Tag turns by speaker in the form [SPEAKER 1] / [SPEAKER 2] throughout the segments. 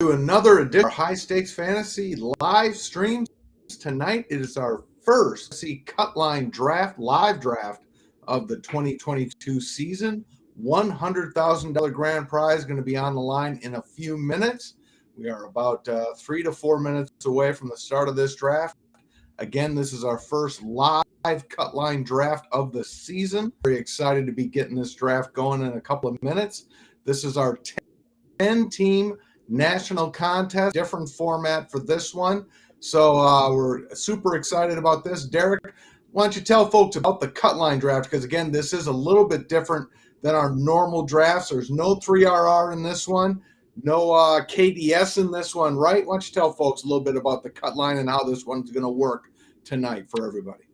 [SPEAKER 1] another edition of High Stakes Fantasy live streams. Tonight it is our first NFFC Cutline Draft, live draft of the 2022 season. $100,000 grand prize going to be on the line in a few minutes. We are about 3 to 4 minutes away from the start of this draft. Again, this is our first live Cutline draft of the season. Very excited to be getting this draft going in a couple of minutes. This is our 10-team national contest, different format for this one. So we're super excited about this. Darik, why don't you tell folks about the Cutline draft? Because, again, this is a little bit different than our normal drafts. There's no 3RR in this one, no KDS in this one, right? Why don't you tell folks a little bit about the Cutline and how this one's going to work tonight for everybody?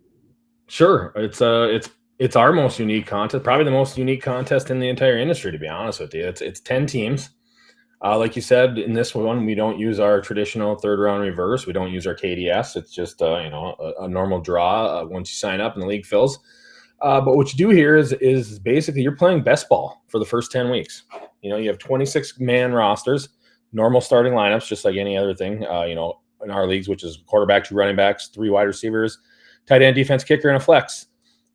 [SPEAKER 2] Sure. It's our most unique contest, probably the most unique contest in the entire industry, to be honest with you. It's 10 teams. Like you said, in this one, we don't use our traditional third-round reverse. We don't use our KDS. It's just a normal draw once you sign up and the league fills. But what you do here is basically you're playing best ball for the first 10 weeks. You have 26-man rosters, normal starting lineups, just like any other thing. In our leagues, which is quarterback, 2 running backs, 3 wide receivers, tight end, defense, kicker, and a flex.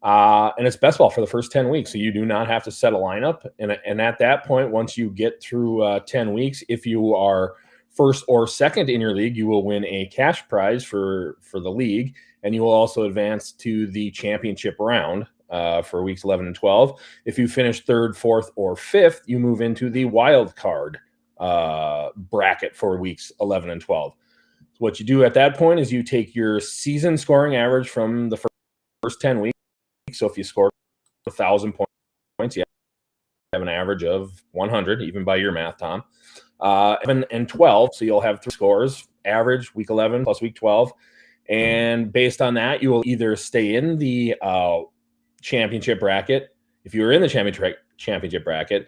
[SPEAKER 2] And it's best ball for the first 10 weeks. So you do not have to set a lineup. And at that point, once you get through 10 weeks, if you are first or second in your league, you will win a cash prize for the league. And you will also advance to the championship round for weeks 11 and 12. If you finish third, fourth, or fifth, you move into the wild card bracket for weeks 11 and 12. So what you do at that point is you take your season scoring average from the first 10 weeks. So if you score 1,000 points, you have an average of 100, even by your math, Tom. 11 and 12, so you'll have 3 scores, average week 11 plus week 12. And based on that, you will either stay in the championship bracket. If you're in the championship bracket,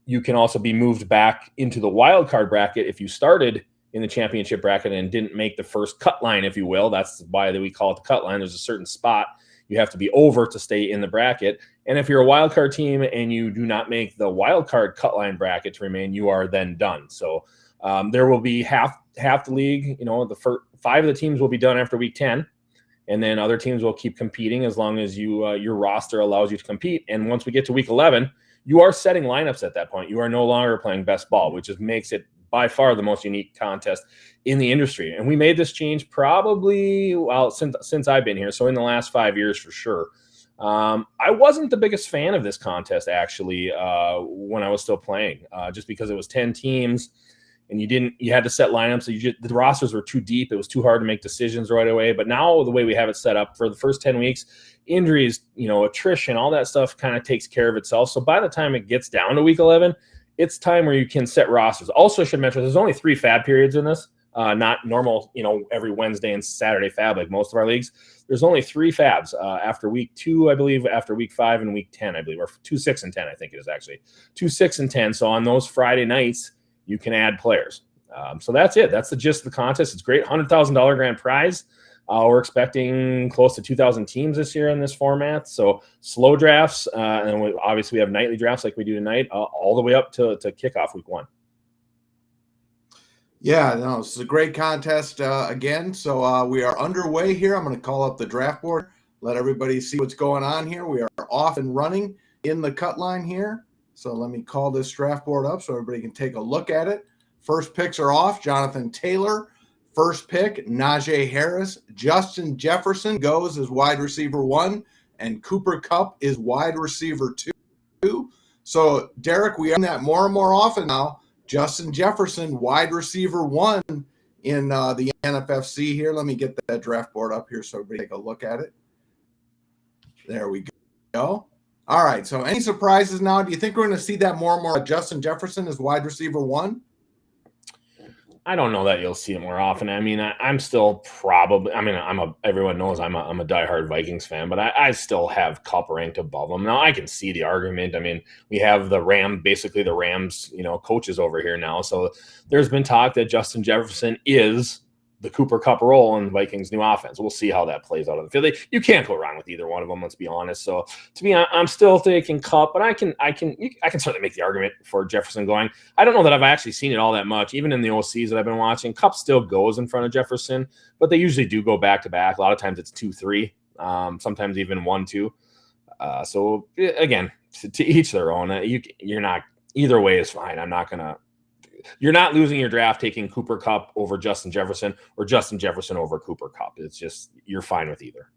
[SPEAKER 2] you can also be moved back into the wild card bracket if you started in the championship bracket and didn't make the first cut line, if you will. That's why we call it the cut line. There's a certain spot you have to be over to stay in the bracket. And if you're a wild card team and you do not make the wild card cut line bracket to remain, you are then done. So there will be half the league. The first 5 of the teams will be done after week 10, and then other teams will keep competing as long as your roster allows you to compete. And once we get to week 11, you are setting lineups at that point. You are no longer playing best ball, which just makes it by far the most unique contest in the industry. And we made this change probably, since I've been here. So in the last 5 years for sure. I wasn't the biggest fan of this contest, actually, when I was still playing, just because it was 10 teams and you had to set lineups. So the rosters were too deep. It was too hard to make decisions right away. But now the way we have it set up for the first 10 weeks, injuries, attrition, all that stuff kind of takes care of itself. So by the time it gets down to week 11, it's time where you can set rosters. Also, I should mention, there's only 3 fab periods in this, not normal, every Wednesday and Saturday fab like most of our leagues. There's only 3 fabs after week 2, I believe, after week 5 and week 10, I believe, or 2, 6, and 10, I think it is actually. 2, 6, and 10. So on those Friday nights, you can add players. So that's it. That's the gist of the contest. It's great. $100,000 grand prize. We're expecting close to 2,000 teams this year in this format. So slow drafts, and obviously we have nightly drafts like we do tonight, all the way up to kickoff week 1.
[SPEAKER 1] Yeah, no, this is a great contest again. So we are underway here. I'm going to call up the draft board, let everybody see what's going on here. We are off and running in the cut line here. So let me call this draft board up so everybody can take a look at it. First picks are off. Jonathan Taylor. First pick, Najee Harris. Justin Jefferson goes as wide receiver 1, and Cooper Kupp is wide receiver 2. So, Darik, we are doing that more and more often now. Justin Jefferson, wide receiver 1 in the NFFC here. Let me get that draft board up here so everybody take a look at it. There we go. All right, so any surprises now? Do you think we're going to see that more and more? Justin Jefferson as wide receiver 1?
[SPEAKER 2] I don't know that you'll see it more often. I mean, I'm still probably. I mean, everyone knows I'm a diehard Vikings fan, but I still have Kupp ranked above them. Now I can see the argument. I mean, we have the Rams, coaches over here now. So there's been talk that Justin Jefferson is the Cooper Kupp role in Vikings' new offense. We'll see how that plays out on the field. You can't go wrong with either one of them, let's be honest. So to me, I'm still taking Kupp, but I can certainly make the argument for Jefferson going. I don't know that I've actually seen it all that much. Even in the OCs that I've been watching, Kupp still goes in front of Jefferson, but they usually do go back to back. A lot of times it's 2-3, sometimes even 1-2. So again, to each their own. You're not, either way is fine. You're not losing your draft taking Cooper Kupp over Justin Jefferson or Justin Jefferson over Cooper Kupp. It's just, you're fine with either.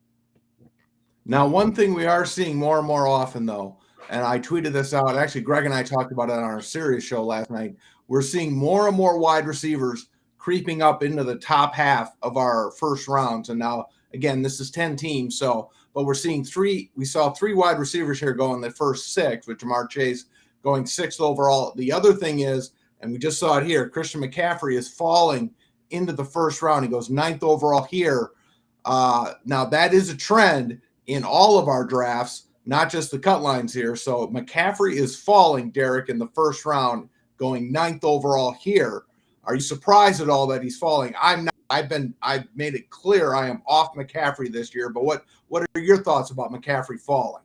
[SPEAKER 1] Now, one thing we are seeing more and more often, though, and I tweeted this out. Actually, Greg and I talked about it on our series show last night. We're seeing more and more wide receivers creeping up into the top half of our first rounds. And now, again, this is 10 teams. So, but we're seeing we saw 3 wide receivers here go in the first 6, with Jamar Chase going 6th overall. The other thing is, and we just saw it here, Christian McCaffrey is falling into the first round. He goes 9th overall here. Now, that is a trend in all of our drafts, not just the cut lines here. So McCaffrey is falling, Darik, in the first round, going 9th overall here. Are you surprised at all that he's falling? I'm not. I've made it clear I am off McCaffrey this year. But what are your thoughts about McCaffrey falling?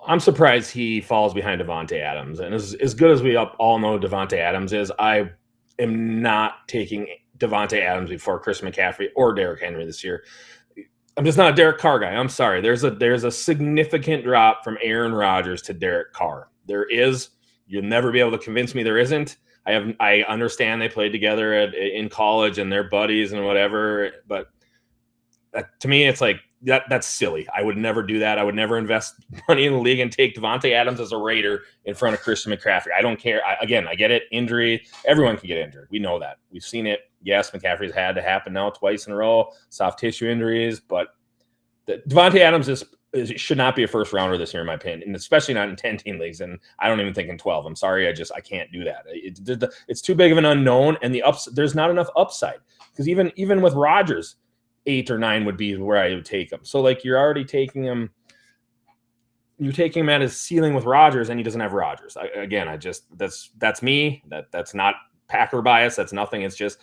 [SPEAKER 2] I'm surprised he falls behind Davante Adams. And as good as we all know Davante Adams is, I am not taking Davante Adams before Chris McCaffrey or Derrick Henry this year. I'm just not a Derek Carr guy. I'm sorry. There's a significant drop from Aaron Rodgers to Derek Carr. There is. You'll never be able to convince me there isn't. I understand they played together in college and they're buddies and whatever, but to me, it's like, that's silly. I would never do that. I would never invest money in the league and take Davante Adams as a Raider in front of Christian McCaffrey. I don't care. I get it. Injury. Everyone can get injured. We know that. We've seen it. Yes, McCaffrey's had to happen now twice in a row. Soft tissue injuries. But Davante Adams should not be a first rounder this year, in my opinion, and especially not in 10-team leagues. And I don't even think in 12. I'm sorry. I can't do that. It's too big of an unknown, and there's not enough upside. Because even with Rodgers, 8 or 9 would be where I would take him. So like you're already taking him. You're taking him at his ceiling with Rodgers, and he doesn't have Rodgers. That's me. That's not Packer bias. That's nothing. It's just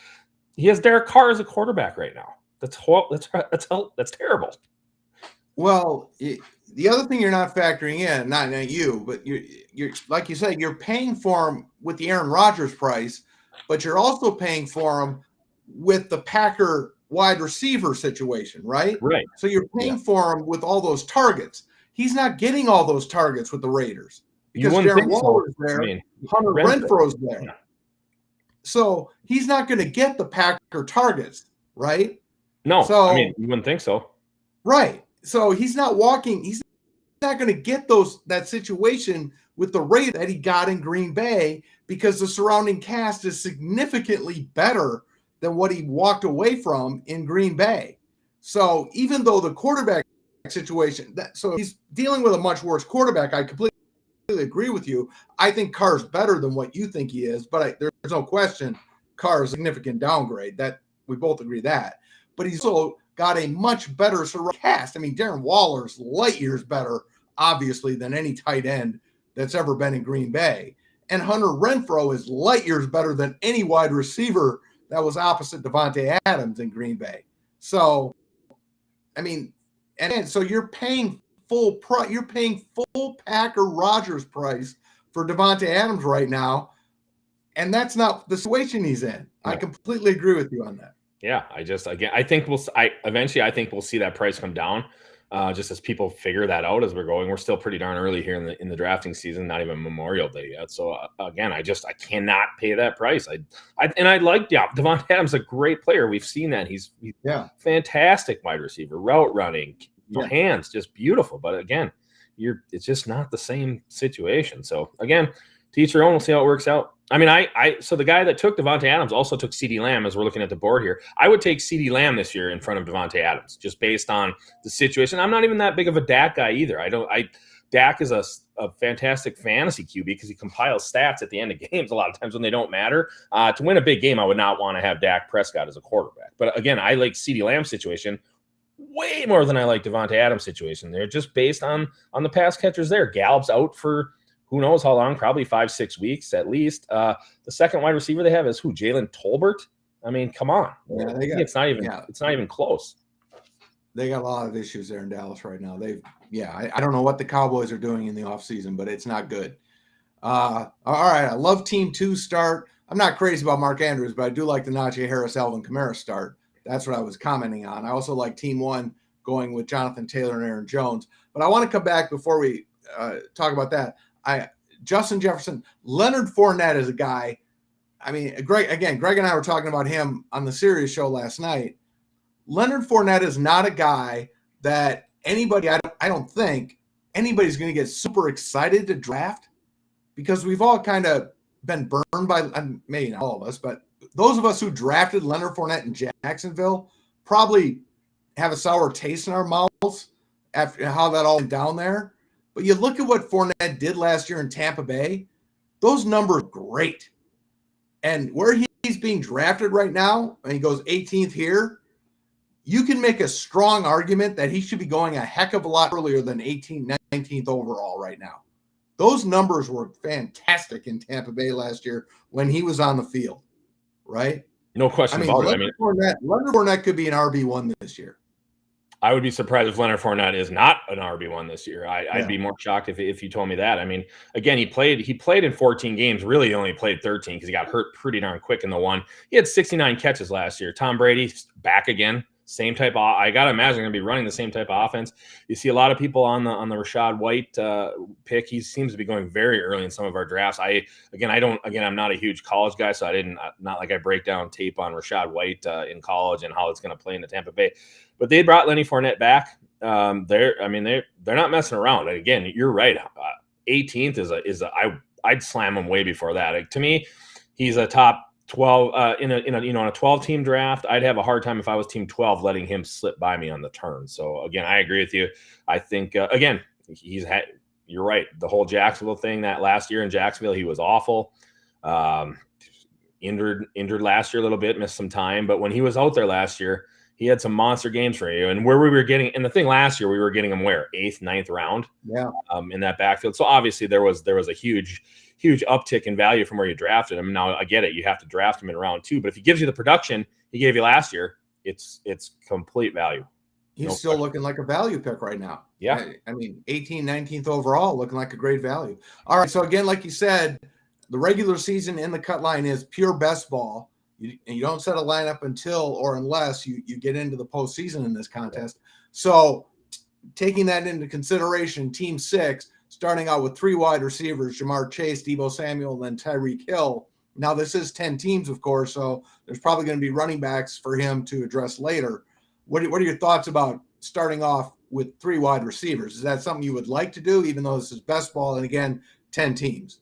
[SPEAKER 2] he has Derek Carr as a quarterback right now. That's terrible.
[SPEAKER 1] Well, the other thing you're not factoring in, not you, but you're like you said, you're paying for him with the Aaron Rodgers price, but you're also paying for him with the Packer wide receiver situation, right?
[SPEAKER 2] Right.
[SPEAKER 1] So you're paying for him with all those targets. He's not getting all those targets with the Raiders because Darren Waller's there, Hunter Renfro's there. Yeah. So he's not going to get the Packer targets, right?
[SPEAKER 2] No, so, you wouldn't think so.
[SPEAKER 1] Right. So he's not walking. He's not going to get that situation with the Raiders that he got in Green Bay because the surrounding cast is significantly better than what he walked away from in Green Bay. So even though the quarterback situation, so he's dealing with a much worse quarterback, I completely agree with you. I think Carr's better than what you think he is, but there's no question Carr is a significant downgrade. That we both agree that. But he's also got a much better cast. I mean, Darren Waller's light years better, obviously, than any tight end that's ever been in Green Bay. And Hunter Renfrow is light years better than any wide receiver that was opposite Davante Adams in Green Bay. So, I mean, and so you're paying full price. You're paying full Packer Rodgers price for Davante Adams right now, and that's not the situation he's in. Yeah. I completely agree with you on that.
[SPEAKER 2] Yeah, I think we'll see that price come down, just as people figure that out as we're going. We're still pretty darn early here in the drafting season, not even Memorial Day yet. So again, I cannot pay that price. Davante Adams, a great player. We've seen that he's fantastic wide receiver, route running, hands just beautiful. But again, it's just not the same situation. So again, to each their own. We'll see how it works out. I mean, so the guy that took Davante Adams also took CeeDee Lamb, as we're looking at the board here. I would take CeeDee Lamb this year in front of Davante Adams, just based on the situation. I'm not even that big of a Dak guy either. Dak is a fantastic fantasy QB because he compiles stats at the end of games a lot of times when they don't matter. To win a big game, I would not want to have Dak Prescott as a quarterback. But again, I like CeeDee Lamb's situation way more than I like Davante Adams' situation. They're just based on the pass catchers there. Gallup's out for who knows how long, probably 5-6 weeks at least. The second wide receiver they have is who? Jalen Tolbert. I mean, come on.
[SPEAKER 1] Yeah,
[SPEAKER 2] It's not even close.
[SPEAKER 1] They got a lot of issues there in Dallas right now. I don't know what the Cowboys are doing in the offseason, but it's not good. All right, I love Team 2 start. I'm not crazy about Mark Andrews, but I do like the Najee Harris, Alvin Kamara start. That's what I was commenting on. I also like Team 1 going with Jonathan Taylor and Aaron Jones. But I want to come back before we talk about that. Justin Jefferson, Leonard Fournette is a guy. I mean, Greg and I were talking about him on the Sirius show last night. Leonard Fournette is not a guy that I don't think anybody's going to get super excited to draft, because we've all kind of been burned by, maybe not all of us, but those of us who drafted Leonard Fournette in Jacksonville probably have a sour taste in our mouths after how that all went down there. But you look at what Fournette did last year in Tampa Bay, those numbers are great. And where he's being drafted right now, and he goes 18th here, you can make a strong argument that he should be going a heck of a lot earlier than 18th, 19th overall right now. Those numbers were fantastic in Tampa Bay last year when he was on the field, right?
[SPEAKER 2] No question about it.
[SPEAKER 1] Leonard Fournette could be an RB1 this year.
[SPEAKER 2] I would be surprised if Leonard Fournette is not an RB1 this year. I'd be more shocked if you told me that. I mean, again, he played in 14 games. Really, he only played 13 because he got hurt pretty darn quick in the one. He had 69 catches last year. Tom Brady back again. Same type of, I got to imagine they're going to be running the same type of offense. You see a lot of people on the Rachaad White pick. He seems to be going very early in some of our drafts. I'm not a huge college guy, so not like I break down tape on Rachaad White in college and how it's going to play in the Tampa Bay. But they brought Lenny Fournette back. They're not messing around. And again, you're right. 18th I'd slam him way before that. To me, he's a top 12 in a 12-team draft. I'd have a hard time if I was team 12 letting him slip by me on the turn. So again, I agree with you. I think you're right. The whole Jacksonville thing, that last year in Jacksonville, he was awful. Injured last year a little bit, missed some time, but when he was out there last year, he had some monster games for you. And where we were getting, and the thing last year, we were getting him where 8th, 9th round, in that backfield. So obviously there was a huge uptick in value from where you drafted him. Now I get it. You have to draft him in round 2, but if he gives you the production he gave you last year, it's complete value.
[SPEAKER 1] He's still looking like a value pick right now.
[SPEAKER 2] Yeah.
[SPEAKER 1] I mean, 18th, 19th overall, looking like a great value. All right. So again, like you said, the regular season in the cut line is pure best ball. You don't set a lineup until or unless you get into the postseason in this contest. So taking that into consideration, Team 6, starting out with 3 wide receivers, Jamar Chase, Deebo Samuel, and then Tyreek Hill. Now, this is 10 teams, of course, so there's probably going to be running backs for him to address later. What are your thoughts about starting off with 3 wide receivers? Is that something you would like to do, even though this is best ball and, again, 10 teams?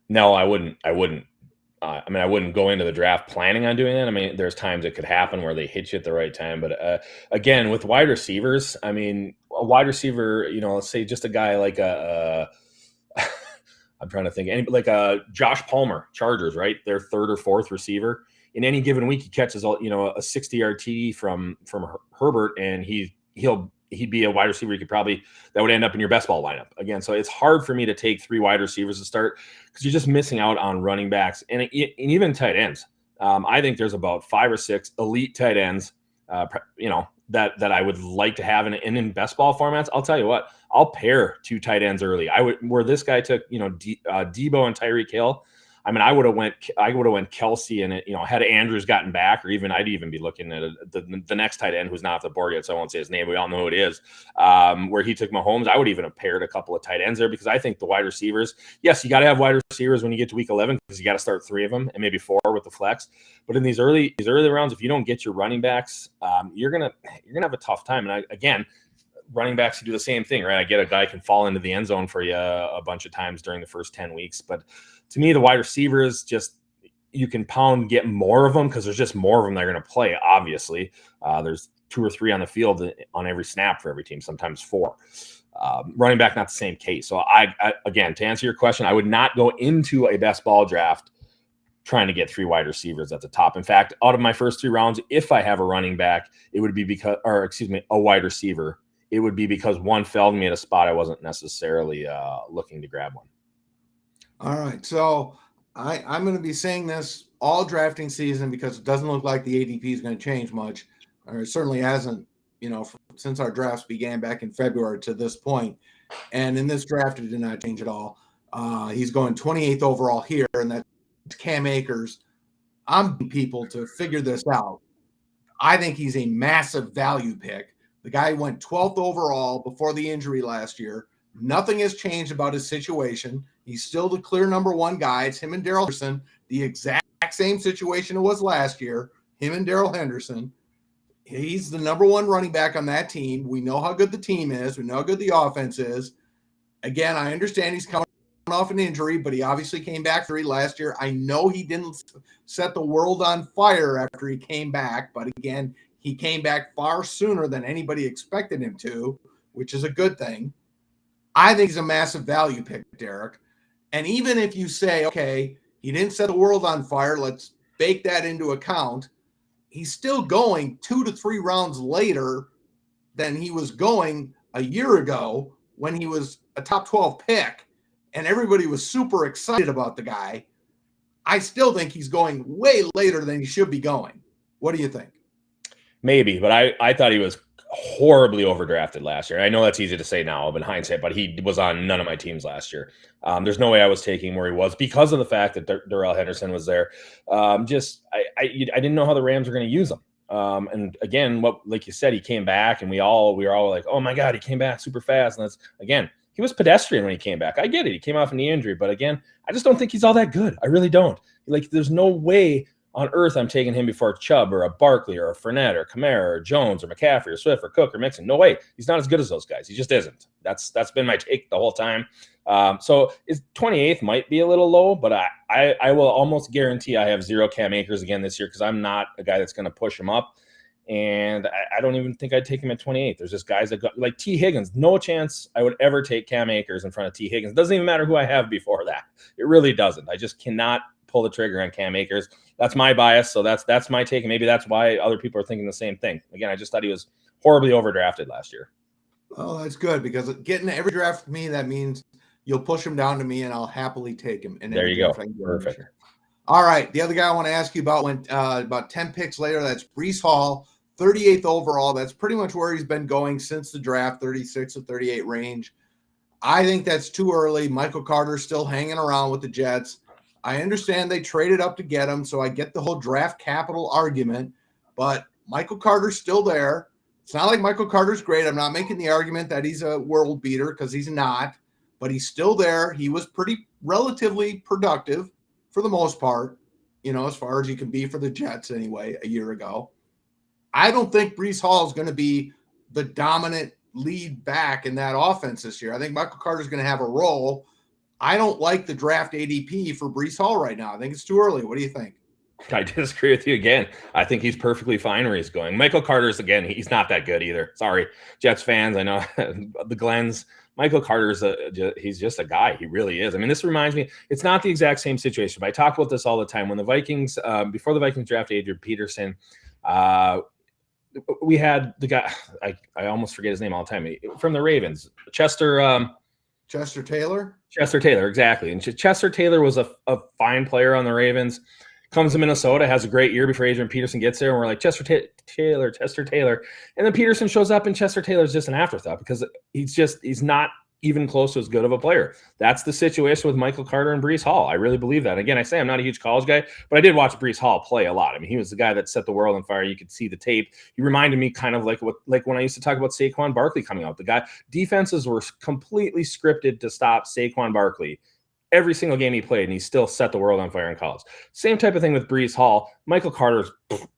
[SPEAKER 2] No, I wouldn't. I wouldn't go into the draft planning on doing that. I mean, there's times it could happen where they hit you at the right time. But again, with wide receivers, I mean, a wide receiver, let's say just a guy like I'm trying to think, like a Josh Palmer, Chargers, right? Their 3rd or 4th receiver. In any given week, he catches a 60-yard TD from Herbert, and he'd be a wide receiver that would end up in your best ball lineup again. So it's hard for me to take 3 wide receivers to start because you're just missing out on running backs and even tight ends. I think there's about 5 or 6 elite tight ends, that I would like to have in best ball formats. I'll tell you what, I'll pair 2 tight ends early. Where this guy took, Deebo and Tyreek Hill. I mean, I would have went Kelsey and had Andrews gotten back, or I'd even be looking at the next tight end who's not off the board yet, so I won't say his name. We all know who it is. Where he took Mahomes, I would even have paired a couple of tight ends there because I think the wide receivers, yes, you got to have wide receivers when you get to week 11 because you got to start 3 of them and maybe 4 with the flex. But in these early rounds, if you don't get your running backs, you're gonna have a tough time. And again, running backs do the same thing, right? I get a guy can fall into the end zone for you a bunch of times during the first 10 weeks, but to me, the wide receivers, just you can get more of them because there's just more of them that are going to play. Obviously, there's 2 or 3 on the field on every snap for every team, sometimes 4. Running back, not the same case. So I again, to answer your question, I would not go into a best ball draft trying to get 3 wide receivers at the top. In fact, out of my first 3 rounds, if I have a running back, it would be a wide receiver. It would be because one fell to me at a spot I wasn't necessarily looking to grab one.
[SPEAKER 1] All right. So I'm going to be saying this all drafting season because it doesn't look like the ADP is going to change much, or it certainly hasn't, since our drafts began back in February to this point. And in this draft, it did not change at all. He's going 28th overall here, and that's Cam Akers. I'm people to figure this out. I think he's a massive value pick. The guy went 12th overall before the injury last year. Nothing has changed about his situation. He's still the clear number one guy. It's him and Darrell Henderson, the exact same situation it was last year, him and Darrell Henderson. He's the number one running back on that team. We know how good the team is. We know how good the offense is. Again, I understand he's coming off an injury, but he obviously came back for last year. I know he didn't set the world on fire after he came back, but again, he came back far sooner than anybody expected him to, which is a good thing. I think he's a massive value pick, Derek. And even if you say, okay, he didn't set the world on fire, let's bake that into account, he's still going 2 to 3 rounds later than he was going a year ago when he was a top 12 pick and everybody was super excited about the guy. I still think he's going way later than he should be going. What do you think?
[SPEAKER 2] Maybe, but I thought he was horribly overdrafted last year. I know that's easy to say now in hindsight, but he was on none of my teams last year. There's no way I was taking him where he was because of the fact that Darrell Henderson was there. I didn't know how the Rams were going to use him. And again, like you said, he came back, and we were all like, oh my God, he came back super fast. And he was pedestrian when he came back. I get it. He came off a knee injury, but again, I just don't think he's all that good. I really don't. There's no way on earth I'm taking him before Chubb or a Barkley or a Fournette or Kamara or Jones or McCaffrey or Swift or Cook or Mixon. No way. He's not as good as those guys. He just isn't. That's been my take the whole time. So his 28th might be a little low, but I will almost guarantee I have 0 Cam Akers again this year because I'm not a guy that's going to push him up. And I don't even think I'd take him at 28. There's just guys that go like T. Higgins. No chance I would ever take Cam Akers in front of T. Higgins. It doesn't even matter who I have before that. It really doesn't. I just cannot pull the trigger on Cam Akers. That's my bias. So that's my take. And maybe that's why other people are thinking the same thing. Again, I just thought he was horribly overdrafted last year.
[SPEAKER 1] Oh, that's good because getting every draft with me, that means you'll push him down to me and I'll happily take him. And
[SPEAKER 2] there you go. Perfect.
[SPEAKER 1] All right. The other guy I want to ask you about went about 10 picks later. That's Breece Hall, 38th overall. That's pretty much where he's been going since the draft, 36 to 38 range. I think that's too early. Michael Carter's still hanging around with the Jets. I understand they traded up to get him, so I get the whole draft capital argument, but Michael Carter's still there. It's not like Michael Carter's great. I'm not making the argument that he's a world beater because he's not, but he's still there. He was relatively productive for the most part, as far as you can be for the Jets anyway, a year ago. I don't think Breece Hall is going to be the dominant lead back in that offense this year. I think Michael Carter's going to have a role. I don't like the draft ADP for Breece Hall right now. I think it's too early. What do you think?
[SPEAKER 2] I disagree with you again. I think he's perfectly fine where he's going. Michael Carter's, again, he's not that good either. Sorry, Jets fans. I know the Glens. Michael Carter's he's just a guy. He really is. I mean, this reminds me, it's not the exact same situation, but I talk about this all the time. When the Vikings, before the Vikings drafted Adrian Peterson, we had the guy, I almost forget his name all the time, from the Ravens, Chester
[SPEAKER 1] Taylor?
[SPEAKER 2] Chester Taylor, exactly. And Chester Taylor was a fine player on the Ravens, comes to Minnesota, has a great year before Adrian Peterson gets there, and we're like, Chester Taylor. And then Peterson shows up, and Chester Taylor's just an afterthought because he's not even close to as good of a player. That's the situation with Michael Carter and Breece Hall. I really believe that. Again, I say I'm not a huge college guy, but I did watch Breece Hall play a lot. I mean, he was the guy that set the world on fire. You could see the tape. He reminded me kind of like when I used to talk about Saquon Barkley coming out. The guy, defenses were completely scripted to stop Saquon Barkley every single game he played, and he still set the world on fire in college. Same type of thing with Breece Hall. Michael Carter's,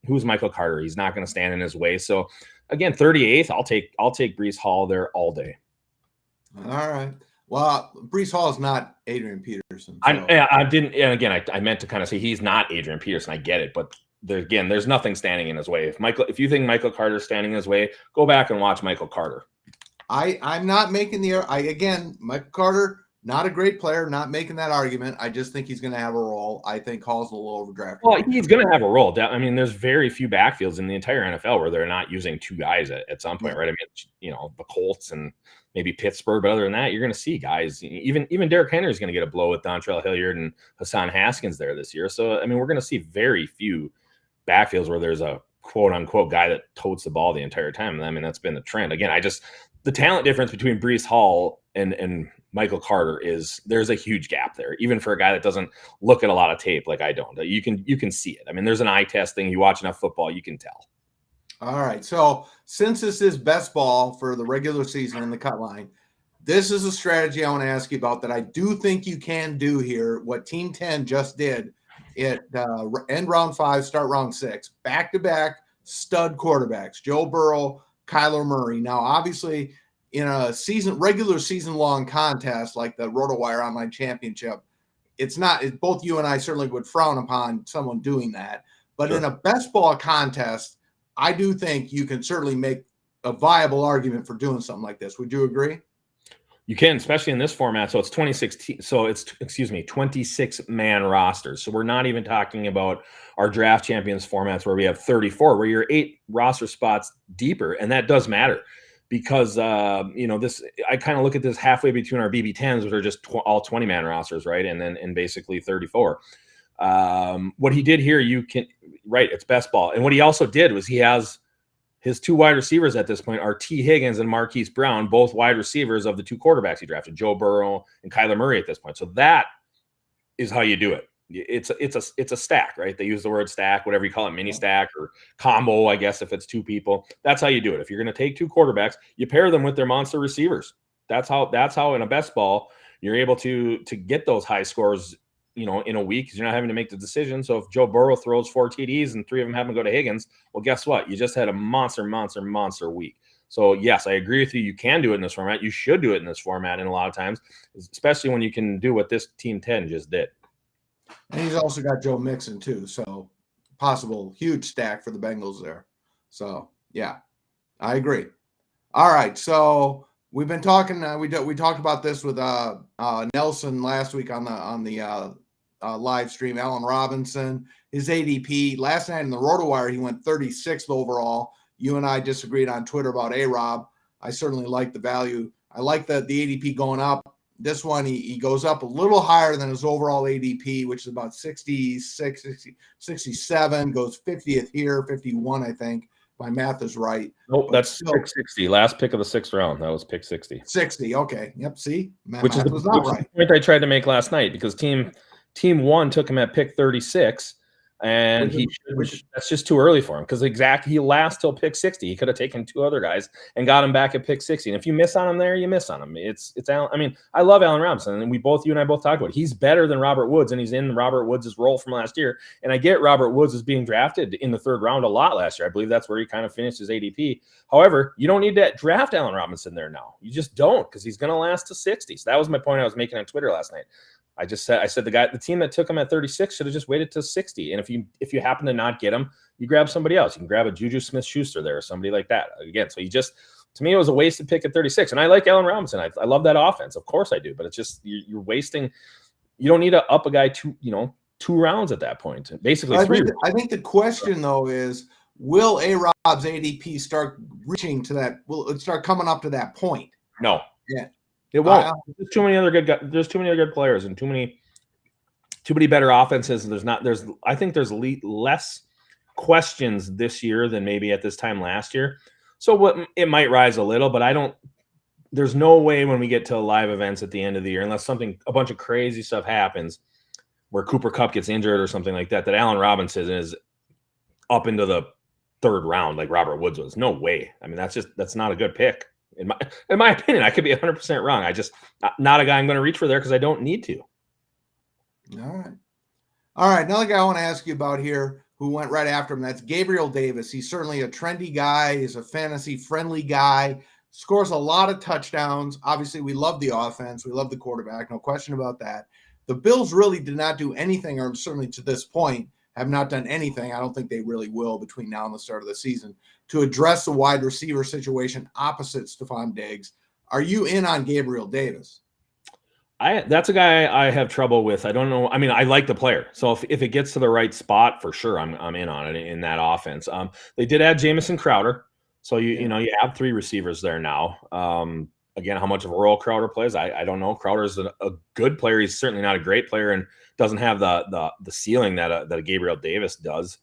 [SPEAKER 2] who's Michael Carter? He's not going to stand in his way. So again, 38th, I'll take Breece Hall there all day.
[SPEAKER 1] All right. Well, Breece Hall is not Adrian Peterson. So.
[SPEAKER 2] I didn't, and again, I meant to kind of say he's not Adrian Peterson. I get it, but there's nothing standing in his way. If you think Michael Carter's standing in his way, go back and watch Michael Carter.
[SPEAKER 1] I'm not making Michael Carter Not a great player, not making that argument. I just think he's going to have a role. I think Hall's a little overdrafted.
[SPEAKER 2] Well, he's going to have a role. I mean, there's very few backfields in the entire NFL where they're not using two guys at some point, right? I mean, the Colts and maybe Pittsburgh, but other than that, you're going to see guys. Even Derrick Henry is going to get a blow with Dontrell Hilliard and Hassan Haskins there this year. So, I mean, we're going to see very few backfields where there's a quote unquote guy that totes the ball the entire time. I mean, that's been the trend. Again, the talent difference between Breece Hall and Michael Carter there's a huge gap there, even for a guy that doesn't look at a lot of tape like I don't. You can see it. I mean, there's an eye test thing. You watch enough football, you can tell.
[SPEAKER 1] All right. So since this is best ball for the regular season in the cut line, this is a strategy I want to ask you about that I do think you can do here. What Team 10 just did at end round 5, start round 6, back-to-back stud quarterbacks, Joe Burrow, Kyler Murray. Now, obviously, in a regular season long contest like the RotoWire Online Championship, both you and I certainly would frown upon someone doing that. But in a best ball contest, I do think you can certainly make a viable argument for doing something like this. Would you agree?
[SPEAKER 2] You can, especially in this format. So it's 26-man rosters. So we're not even talking about our draft champions formats where we have 34, where you're 8 roster spots deeper, and that does matter because I kind of look at this halfway between our BB10s, which are just all 20-man rosters, right, and basically 34. What he did here, it's best ball, and what he also did was he has. His 2 wide receivers at this point are T. Higgins and Marquise Brown, both wide receivers of the 2 quarterbacks he drafted, Joe Burrow and Kyler Murray at this point. So that is how you do it. It's a stack, right? They use the word stack, whatever you call it, mini stack or combo, I guess, if it's 2 people. That's how you do it. If you're going to take 2 quarterbacks, you pair them with their monster receivers. That's how in a best ball you're able to get those high scores, in a week, because you're not having to make the decision. So if Joe Burrow throws 4 TDs and 3 of them happen to go to Higgins, well, guess what? You just had a monster week. So yes, I agree with you. You can do it in this format. You should do it in this format. And a lot of times, especially when you can do what this Team 10 just did.
[SPEAKER 1] And he's also got Joe Mixon too. So possible huge stack for the Bengals there. So yeah, I agree. All right. So we've been talking. We talked about this with Nelson last week on the live stream. Allen Robinson, his ADP last night in the RotoWire, he went 36th overall. You and I disagreed on Twitter about A-Rob. I certainly like the value. I like the ADP going up. This one, he goes up a little higher than his overall ADP, which is about 66, 67, goes 50th here, 51, I think. My math is right.
[SPEAKER 2] Nope, that's pick 60. Last pick of the 6th round. That was pick 60.
[SPEAKER 1] 60. Okay. Yep. See,
[SPEAKER 2] which was not right. The point I tried to make last night because team 1 took him at pick 36, and that's just too early for him because he lasts till pick 60. He could have taken 2 other guys and got him back at pick 60. And if you miss on him there, you miss on him. It's Allen. I mean, I love Allen Robinson, and you and I both talked about it. He's better than Robert Woods, and he's in Robert Woods' role from last year. And I get Robert Woods is being drafted in the 3rd round a lot last year. I believe that's where he kind of finished his ADP. However, you don't need to draft Allen Robinson there now. You just don't, because he's going to last to 60. So that was my point I was making on Twitter last night. I said the team that took him at 36 should have just waited to 60. And if you happen to not get him, you grab somebody else. You can grab a Juju Smith-Schuster there or somebody like that. Again, so to me, it was a wasted pick at 36. And I like Allen Robinson. I love that offense. Of course I do. But it's just you're wasting. You don't need to up a guy 2 rounds at that point. Basically 3.
[SPEAKER 1] I think the question though is, will A-Rob's ADP start reaching to that? Will it start coming up to that point?
[SPEAKER 2] No.
[SPEAKER 1] Yeah.
[SPEAKER 2] It won't. There's too many other good guys. There's too many other good players and too many better offenses. I think there's less questions this year than maybe at this time last year. So it might rise a little, but there's no way when we get to live events at the end of the year, unless a bunch of crazy stuff happens where Cooper Kupp gets injured or something like that Allen Robinson is up into the 3rd round like Robert Woods was. No way. I mean, that's not a good pick. In my opinion, I could be 100% wrong. I just not a guy I'm going to reach for there because I don't need to.
[SPEAKER 1] All right. Another guy I want to ask you about here who went right after him. That's Gabriel Davis. He's certainly a trendy guy. He's a fantasy-friendly guy. Scores a lot of touchdowns. Obviously, we love the offense. We love the quarterback. No question about that. The Bills really did not do anything, or certainly to this point, have not done anything. I don't think they really will between now and the start of the season to address the wide receiver situation opposite Stephon Diggs. Are you in on Gabriel Davis?
[SPEAKER 2] That's a guy I have trouble with. I don't know. I mean, I like the player. So if it gets to the right spot, for sure, I'm in on it in that offense. They did add Jameson Crowder. So you know, you have 3 receivers there now. Again, how much of a role Crowder plays, I don't know. Crowder's a good player. He's certainly not a great player and doesn't have the ceiling that a Gabriel Davis does.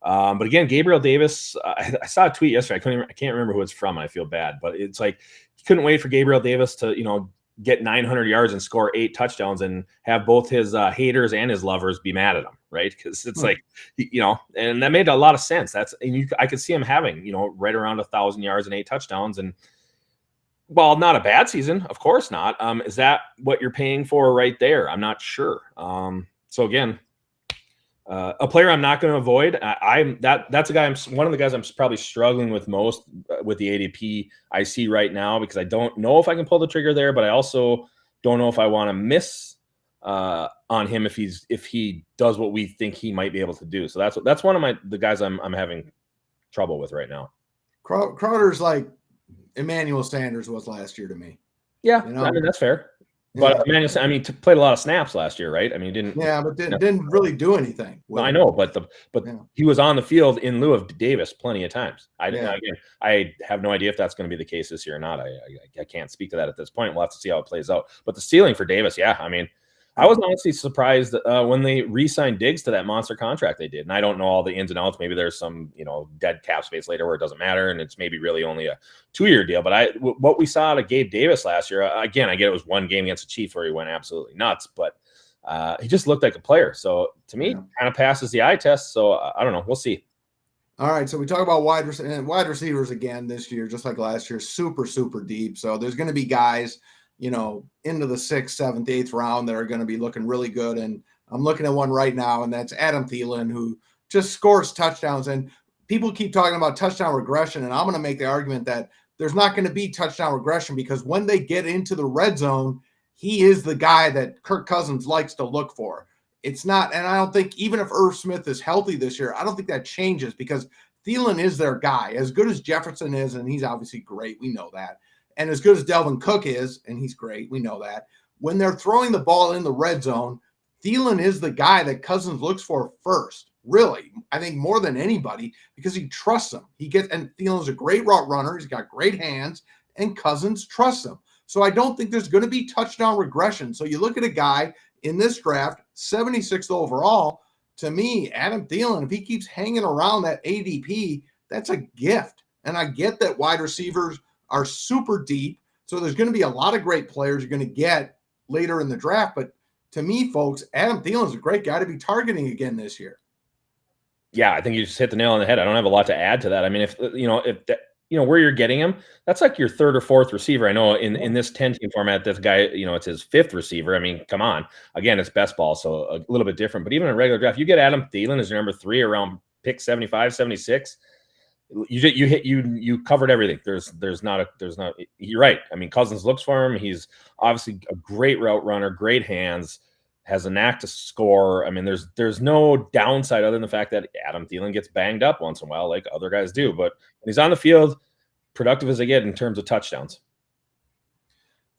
[SPEAKER 2] But again, Gabriel Davis, I saw a tweet yesterday. I can't remember who it's from. I feel bad, but it's like he couldn't wait for Gabriel Davis to, you know, get 900 yards and score 8 touchdowns and have both his haters and his lovers be mad at him, right? Because it's like, you know, and that made a lot of sense. I could see him having, you know, right around 1,000 yards and 8 touchdowns. And well, not a bad season, of course not. Is that what you're paying for right there? I'm not sure. So again, a player I'm not going to avoid. That's a guy. One of the guys I'm probably struggling with most with the ADP I see right now, because I don't know if I can pull the trigger there, but I also don't know if I want to miss on him if he does what we think he might be able to do. So that's one of the guys I'm having trouble with right now.
[SPEAKER 1] Crowder's like Emmanuel Sanders was last year to me.
[SPEAKER 2] Yeah, you know? I mean, that's fair. But Emmanuel, I mean, played a lot of snaps last year, right? I mean, didn't
[SPEAKER 1] really do anything.
[SPEAKER 2] Well, I know, but he was on the field in lieu of Davis plenty of times. I have no idea if that's going to be the case this year or not. I can't speak to that at this point. We'll have to see how it plays out. But the ceiling for Davis, I mean, I was honestly surprised when they re-signed Diggs to that monster contract they did. And I don't know all the ins and outs. Maybe there's some, you know, dead cap space later where it doesn't matter, and it's maybe really only a 2-year deal. But what we saw out of Gabe Davis last year, again, I get it was one game against the Chiefs where he went absolutely nuts, but he just looked like a player. So to me, kind of passes the eye test. So I don't know. We'll see.
[SPEAKER 1] All right, so we talk about wide receivers again this year, just like last year, super, super deep. So there's going to be guys, you know, into the 6th, 7th, 8th round that are going to be looking really good. And I'm looking at one right now, and that's Adam Thielen, who just scores touchdowns. And people keep talking about touchdown regression, and I'm going to make the argument that there's not going to be touchdown regression, because when they get into the red zone, he is the guy that Kirk Cousins likes to look for. It's not, and I don't think, even if Erv Smith is healthy this year, I don't think that changes, because Thielen is their guy. As good as Jefferson is, and he's obviously great, we know that, and as good as Delvin Cook is, and he's great, we know that, when they're throwing the ball in the red zone, Thielen is the guy that Cousins looks for first, really. I think more than anybody, because he trusts him. And Thielen's a great route runner. He's got great hands, and Cousins trusts him. So I don't think there's going to be touchdown regression. So you look at a guy in this draft, 76th overall. To me, Adam Thielen, if he keeps hanging around that ADP, that's a gift. And I get that wide receivers are super deep, so there's going to be a lot of great players you're going to get later in the draft. But to me, folks, Adam Thielen is a great guy to be targeting again this year.
[SPEAKER 2] Yeah, I think you just hit the nail on the head. I don't have a lot to add to that. I mean, if where you're getting him, that's like your 3rd or 4th receiver. I know in this 10-team format, this guy, you know, it's his 5th receiver. I mean, come on. Again, it's best ball, so a little bit different. But even in a regular draft, you get Adam Thielen as your number 3 around pick 75, 76. You covered everything. There's not. You're right. I mean, Cousins looks for him. He's obviously a great route runner, great hands, has a knack to score. I mean, there's no downside other than the fact that Adam Thielen gets banged up once in a while, like other guys do. But when he's on the field, productive as they get in terms of touchdowns.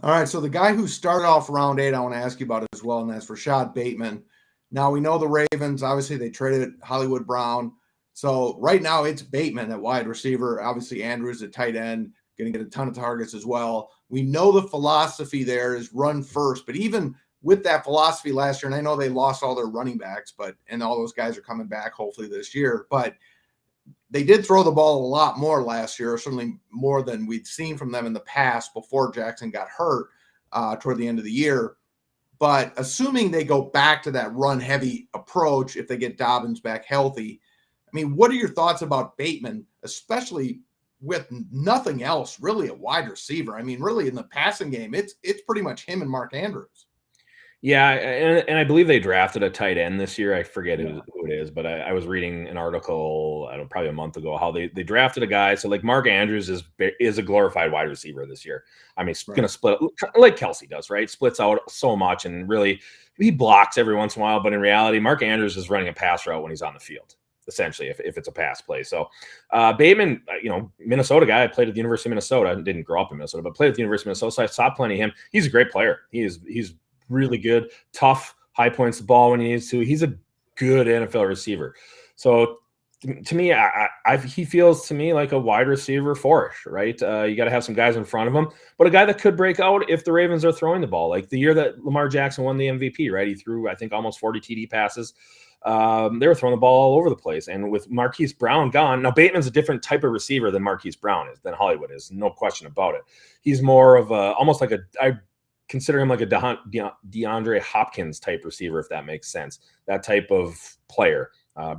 [SPEAKER 1] All right, so the guy who started off round 8, I want to ask you about as well, and that's Rashad Bateman. Now, we know the Ravens, obviously, they traded Hollywood Brown. So right now it's Bateman at wide receiver. Obviously, Andrews at tight end, going to get a ton of targets as well. We know the philosophy there is run first, but even with that philosophy last year, and I know they lost all their running backs, and all those guys are coming back hopefully this year, but they did throw the ball a lot more last year, certainly more than we'd seen from them in the past before Jackson got hurt toward the end of the year. But assuming they go back to that run-heavy approach, if they get Dobbins back healthy, I mean, what are your thoughts about Bateman, especially with nothing else really a wide receiver? I mean, really in the passing game, it's pretty much him and Mark Andrews.
[SPEAKER 2] Yeah, and I believe they drafted a tight end this year. I forget who it is, but I was reading an article, I don't know, probably a month ago, how they drafted a guy. So like Mark Andrews is a glorified wide receiver this year. I mean, he's going to split like Kelsey does, right? Splits out so much, and really he blocks every once in a while. But in reality, Mark Andrews is running a pass route when he's on the field, essentially, if it's a pass play. So Bateman, Minnesota guy, played at the University of Minnesota. Didn't grow up in Minnesota, but played at the University of Minnesota. So I saw plenty of him. He's a great player. He's really good, tough, high points the ball when he needs to. He's a good NFL receiver. So to me, he feels to me like a wide receiver for-ish, right? You got to have some guys in front of him, but a guy that could break out if the Ravens are throwing the ball. Like the year that Lamar Jackson won the MVP, right? He threw, I think, almost 40 TD passes. They were throwing the ball all over the place. And with Marquise Brown gone, now Bateman's a different type of receiver than Marquise Brown is, than Hollywood is. No question about it. He's more of almost like I consider him like a DeAndre Hopkins type receiver, if that makes sense. That type of player.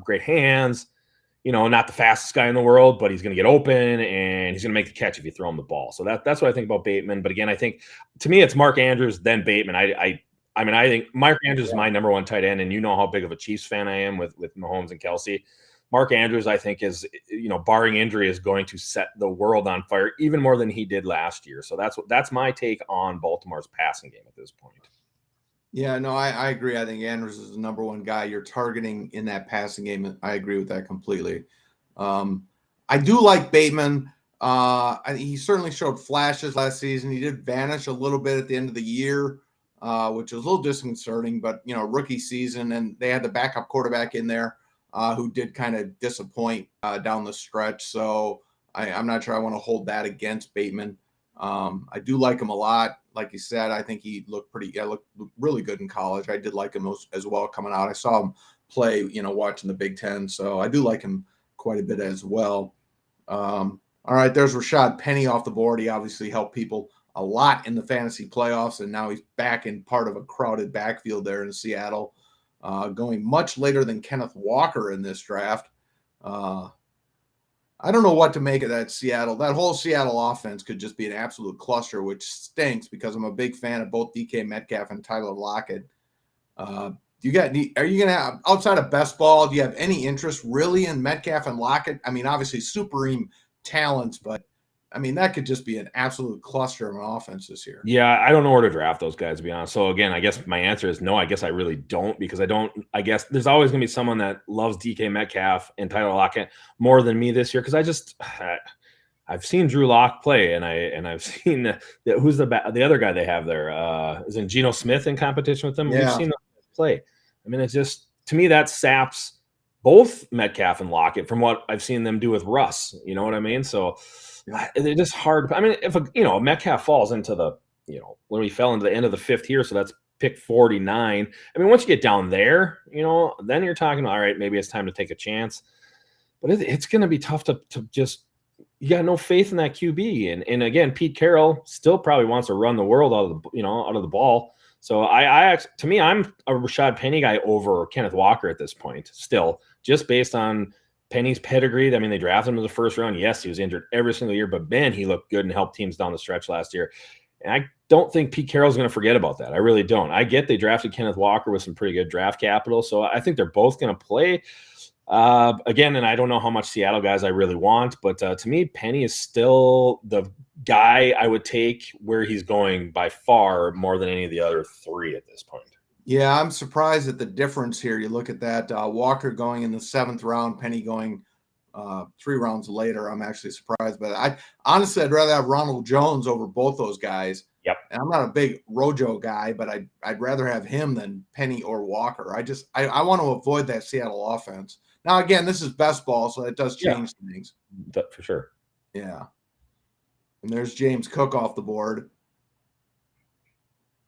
[SPEAKER 2] Great hands. Not the fastest guy in the world, but he's going to get open and he's going to make the catch if you throw him the ball. So that's what I think about Bateman. But again, I think to me, it's Mark Andrews, then Bateman. I think Mark Andrews is my number one tight end, and you know how big of a Chiefs fan I am with Mahomes and Kelsey. Mark Andrews, I think, is, barring injury, is going to set the world on fire even more than he did last year. So that's my take on Baltimore's passing game at this point.
[SPEAKER 1] Yeah, no, I agree. I think Andrews is the number one guy you're targeting in that passing game. I agree with that completely. I do like Bateman. He certainly showed flashes last season. He did vanish a little bit at the end of the year, which was a little disconcerting, but, rookie season, and they had the backup quarterback in there who did kind of disappoint down the stretch. So I'm not sure I want to hold that against Bateman. I do like him a lot. Like you said, I think he looked looked really good in college. I did like him as well coming out. I saw him play, watching the Big Ten. So I do like him quite a bit as well. All right, there's Rashad Penny off the board. He obviously helped people a lot in the fantasy playoffs, and now he's back in part of a crowded backfield there in Seattle, going much later than Kenneth Walker in this draft. I don't know what to make of that Seattle. That whole Seattle offense could just be an absolute cluster, which stinks because I'm a big fan of both DK Metcalf and Tyler Lockett. Are you going to have, outside of best ball, do you have any interest really in Metcalf and Lockett? I mean, obviously supreme talents, but I mean, that could just be an absolute cluster of an offense this year.
[SPEAKER 2] Yeah, I don't know where to draft those guys, to be honest. So again, I guess my answer is no. I guess I really don't, because I guess there's always going to be someone that loves DK Metcalf and Tyler Lockett more than me this year, because I've seen Drew Lock play, and I've seen who's the other guy they have there. Isn't Geno Smith in competition with them?
[SPEAKER 1] Yeah.
[SPEAKER 2] We've seen them play. I mean, it's just, to me, that saps both Metcalf and Lockett from what I've seen them do with Russ. You know what I mean? So they're just hard. I mean, if Metcalf falls into the, when he fell into the end of the fifth here, so that's pick 49. I mean, once you get down there, then you're talking, all right, maybe it's time to take a chance. But it's going to be tough to just, you got no faith in that QB. And again, Pete Carroll still probably wants to run the world out of the ball. So to me, I'm a Rashad Penny guy over Kenneth Walker at this point, still, just based on Penny's pedigree. I mean, they drafted him in the first round. Yes, he was injured every single year, but man, he looked good and helped teams down the stretch last year. And I don't think Pete Carroll's going to forget about that. I really don't. I get they drafted Kenneth Walker with some pretty good draft capital, so I think they're both going to play. Again, and I don't know how much Seattle guys I really want, but to me, Penny is still the guy I would take where he's going by far more than any of the other three at this point.
[SPEAKER 1] Yeah, I'm surprised at the difference here. You look at that, Walker going in the 7th round, Penny going 3 rounds later. I'm actually surprised, but I'd rather have Ronald Jones over both those guys.
[SPEAKER 2] Yep.
[SPEAKER 1] And I'm not a big Rojo guy, but I'd rather have him than Penny or Walker. I want to avoid that Seattle offense. Now, again, this is best ball, so it does change things.
[SPEAKER 2] That, for sure.
[SPEAKER 1] Yeah. And there's James Cook off the board.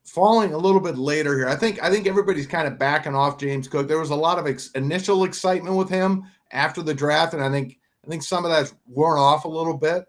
[SPEAKER 1] Falling a little bit later here. I think everybody's kind of backing off James Cook. There was a lot of initial excitement with him after the draft, and I think some of that's worn off a little bit.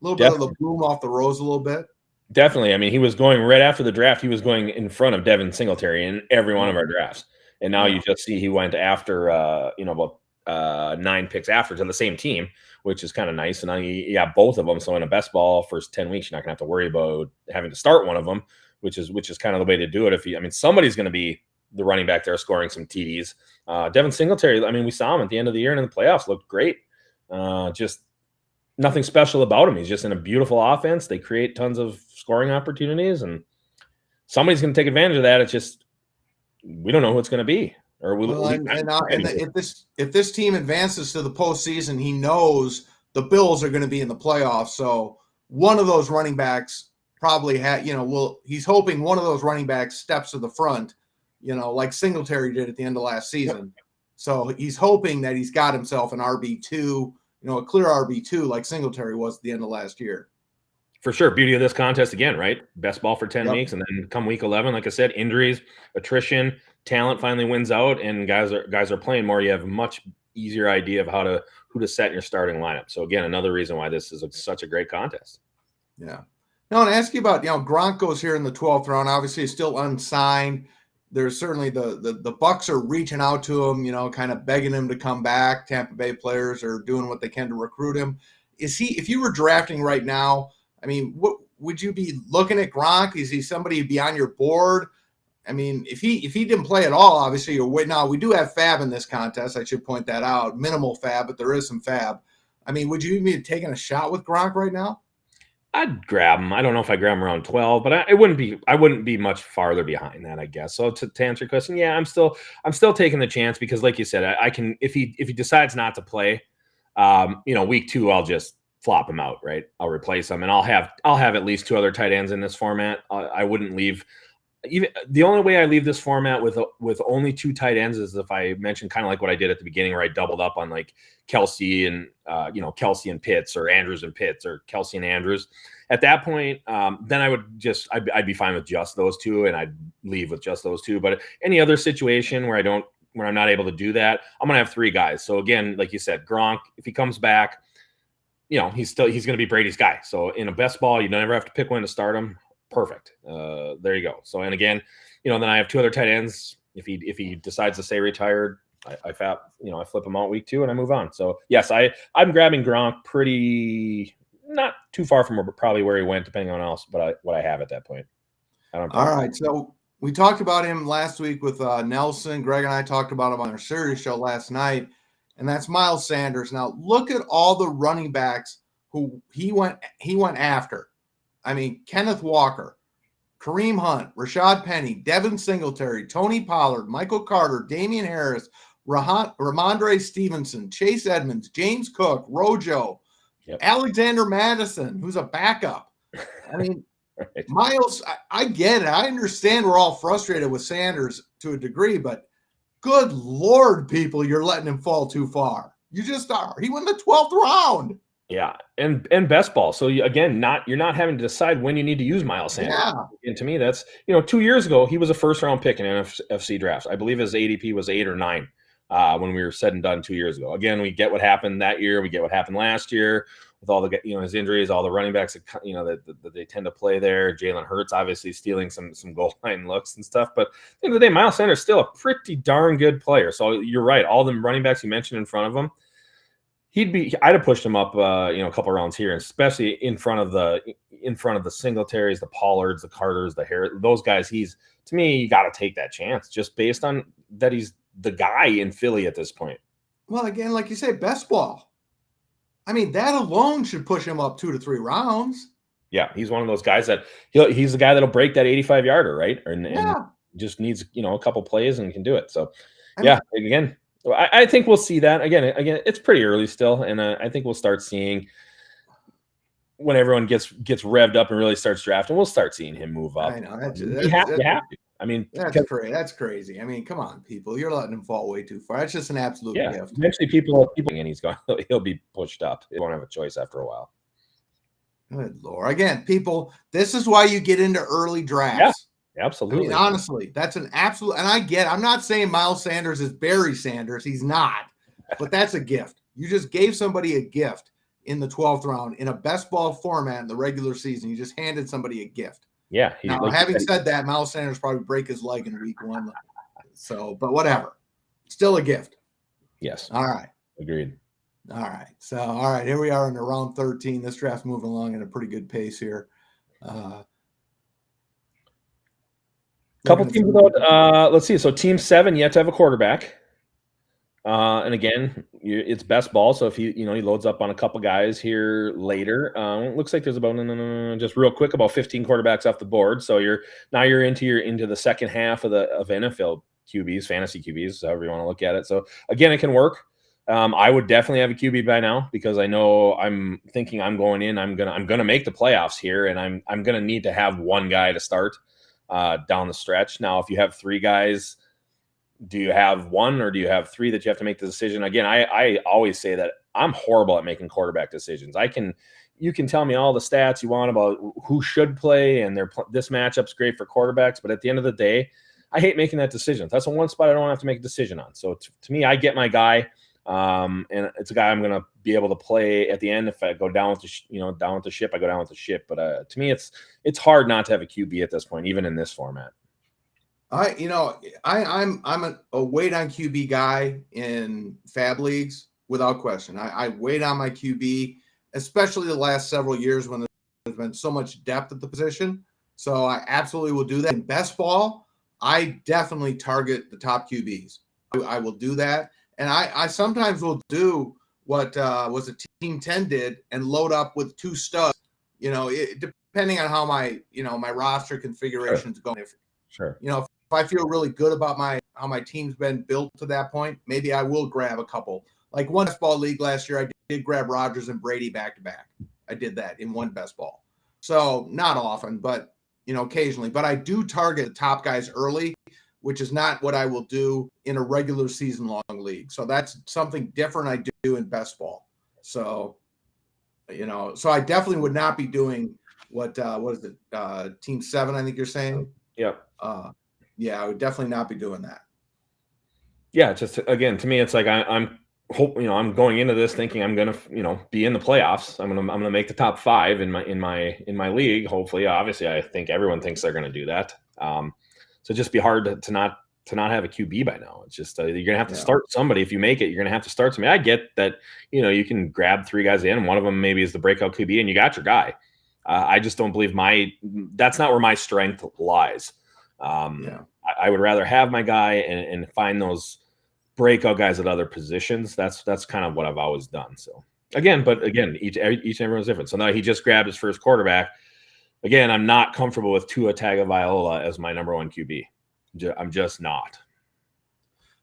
[SPEAKER 1] Bit of the bloom off the rose a little bit.
[SPEAKER 2] Definitely. I mean, he was going right after the draft. He was going in front of Devin Singletary in every one of our drafts. And now you just see he went after, about 9 picks after to the same team, which is kind of nice. And now you got both of them. So in a best ball first 10 weeks, you're not going to have to worry about having to start one of them, which is kind of the way to do it. Somebody's going to be the running back there scoring some TDs. Devin Singletary, we saw him at the end of the year and in the playoffs, looked great. Just nothing special about him. He's just in a beautiful offense. They create tons of scoring opportunities, and somebody's going to take advantage of that. It's just, we don't know who it's going to be.
[SPEAKER 1] If this team advances to the postseason, he knows the Bills are going to be in the playoffs. So one of those running backs probably he's hoping one of those running backs steps to the front, like Singletary did at the end of last season. Yep. So he's hoping that he's got himself an RB2, a clear RB2 like Singletary was at the end of last year.
[SPEAKER 2] For sure. Beauty of this contest again, right? Best ball for 10 weeks. And then come week 11, like I said, injuries, attrition, talent finally wins out, and guys are playing more. You have a much easier idea of who to set in your starting lineup. So again, another reason why this is such a great contest.
[SPEAKER 1] Yeah. Now, I want to ask you about, Gronk goes here in the 12th round. Obviously, he's still unsigned. There's certainly the Bucs are reaching out to him, kind of begging him to come back. Tampa Bay players are doing what they can to recruit him. If you were drafting right now, I mean, what would you be looking at Gronk? Is he somebody be on your board? I mean, if he didn't play at all, obviously you're waiting. Now we do have fab in this contest. I should point that out. Minimal fab, but there is some fab. I mean, would you be taking a shot with Gronk right now?
[SPEAKER 2] I'd grab him. I don't know if I grab him around 12, but I wouldn't be much farther behind that, I guess. So to answer your question, yeah, I'm still taking the chance because, like you said, I can if he decides not to play, week 2, I'll just flop him out, right? I'll replace him, and I'll have at least 2 other tight ends in this format. I wouldn't leave. Even the only way I leave this format with only 2 tight ends is if I mentioned kind of like what I did at the beginning, where I doubled up on like Kelsey and Kelsey and Pitts, or Andrews and Pitts, or Kelsey and Andrews. At that point, then I'd be fine with just those 2, and I'd leave with just those 2. But any other situation where I'm not able to do that, I'm gonna have 3 guys. So again, like you said, Gronk, if he comes back, he's going to be Brady's guy. So in a best ball, you never have to pick when to start him. Perfect. There you go. So, and again, then I have 2 other tight ends. If he decides to stay retired, I flip him out week 2 and I move on. So yes, I'm grabbing Gronk pretty not too far from probably where he went, depending on what I have at that point.
[SPEAKER 1] All right. So we talked about him last week with Nelson. Greg and I talked about him on our series show last night. And that's Miles Sanders. Now, look at all the running backs who he went after. I mean, Kenneth Walker, Kareem Hunt, Rashad Penny, Devin Singletary, Tony Pollard, Michael Carter, Damian Harris, Ramondre Stevenson, Chase Edmonds, James Cook, Rojo, Alexander Madison, who's a backup. I mean, right. Miles, I get it. I understand we're all frustrated with Sanders to a degree, but good Lord, people, you're letting him fall too far. You just are. He went the 12th round.
[SPEAKER 2] Yeah, and best ball. So again, you're not having to decide when you need to use Miles Sanders. Yeah. And to me, that's 2 years ago he was a first round pick in NFFC drafts. I believe his ADP was 8 or 9 when we were said and done 2 years ago. Again, we get what happened that year. We get what happened last year with all the his injuries, all the running backs that they tend to play there. Jalen Hurts obviously stealing some goal line looks and stuff. But at the end of the day, Miles Sanders is still a pretty darn good player. So you're right. All the running backs you mentioned in front of him, I'd have pushed him up, a couple rounds here, especially in front of the Singletaries, the Pollards, the Carters, the Harris. Those guys, to me, you got to take that chance just based on that he's the guy in Philly at this point.
[SPEAKER 1] Well, again, like you say, best ball. I mean, that alone should push him up 2 to 3 rounds.
[SPEAKER 2] Yeah, he's one of those guys that he's the guy that'll break that 85-yarder, right? And just needs a couple plays and can do it. So, again. I think we'll see that again. It's pretty early still, and I think we'll start seeing when everyone gets revved up and really starts drafting. We'll start seeing him move up.
[SPEAKER 1] I know
[SPEAKER 2] you have to. I mean,
[SPEAKER 1] that's crazy. I mean, come on, people, you're letting him fall way too far. That's just an absolute gift.
[SPEAKER 2] Eventually, people, and he'll be pushed up. He won't have a choice after a while.
[SPEAKER 1] Good Lord! Again, people, this is why you get into early drafts.
[SPEAKER 2] Yeah. Absolutely.
[SPEAKER 1] I mean, honestly, that's an absolute, and I'm not saying Miles Sanders is Barry Sanders. He's not, but that's a gift. You just gave somebody a gift in the 12th round in a best ball format in the regular season. You just handed somebody a gift.
[SPEAKER 2] Yeah.
[SPEAKER 1] Now, having said that, Miles Sanders probably break his leg in week 1. So, but whatever. Still a gift.
[SPEAKER 2] Yes.
[SPEAKER 1] All right.
[SPEAKER 2] Agreed.
[SPEAKER 1] All right. So, all right, here we are in round 13. This draft's moving along at a pretty good pace here.
[SPEAKER 2] Couple teams about, let's see. So team 7 yet to have a quarterback. And again, it's best ball. So if he loads up on a couple guys here later, it looks like there's about just real quick about 15 quarterbacks off the board. So you're into the second half of NFL QBs, fantasy QBs, however you want to look at it. So again, it can work. I would definitely have a QB by now because I know I'm thinking I'm going in. I'm gonna make the playoffs here, and I'm gonna need to have one guy to start down the stretch. Now, if you have three guys, do you have one or do you have three that you have to make the decision? Again, I always say that I'm horrible at making quarterback decisions. You can tell me all the stats you want about who should play and this matchup's great for quarterbacks, but at the end of the day, I hate making that decision. That's the one spot I don't have to make a decision on. So to me, I get my guy. And it's a guy I'm going to be able to play at the end. If I go down with down with the ship, I go down with the ship. But to me, it's hard not to have a QB at this point, even in this format.
[SPEAKER 1] I'm a wait on QB guy in fab leagues without question. I wait on my QB, especially the last several years when there's been so much depth at the position. So I absolutely will do that. In best ball, I definitely target the top QBs. I will do that. And I sometimes will do what was a Team 10 did and load up with two studs, depending on how my roster configuration is going.
[SPEAKER 2] Sure.
[SPEAKER 1] If I feel really good about how my team's been built to that point, maybe I will grab a couple. Like one best ball league last year, I did grab Rodgers and Brady back to back. I did that in one best ball. So not often, but occasionally. But I do target the top guys early, which is not what I will do in a regular season long league. So that's something different I do in best ball. So, so I definitely would not be doing what is it? Team 7, I think you're saying.
[SPEAKER 2] Yep.
[SPEAKER 1] Yeah, I would definitely not be doing that.
[SPEAKER 2] Yeah. Just again, to me, it's like I'm going into this thinking I'm going to, be in the playoffs. I'm going to make the top 5 in my league. Hopefully, obviously I think everyone thinks they're going to do that. So just be hard to not have a QB by now. It's just you're gonna have to start somebody. If you make it, you're gonna have to start somebody. I get that you can grab 3 guys in, and one of them maybe is the breakout QB, and you got your guy. I just don't believe that's not where my strength lies. I would rather have my guy and find those breakout guys at other positions. That's kind of what I've always done. So again, each and everyone's different. So now he just grabbed his first quarterback. Again, I'm not comfortable with Tua Tagovailoa as my number 1 QB. I'm just not.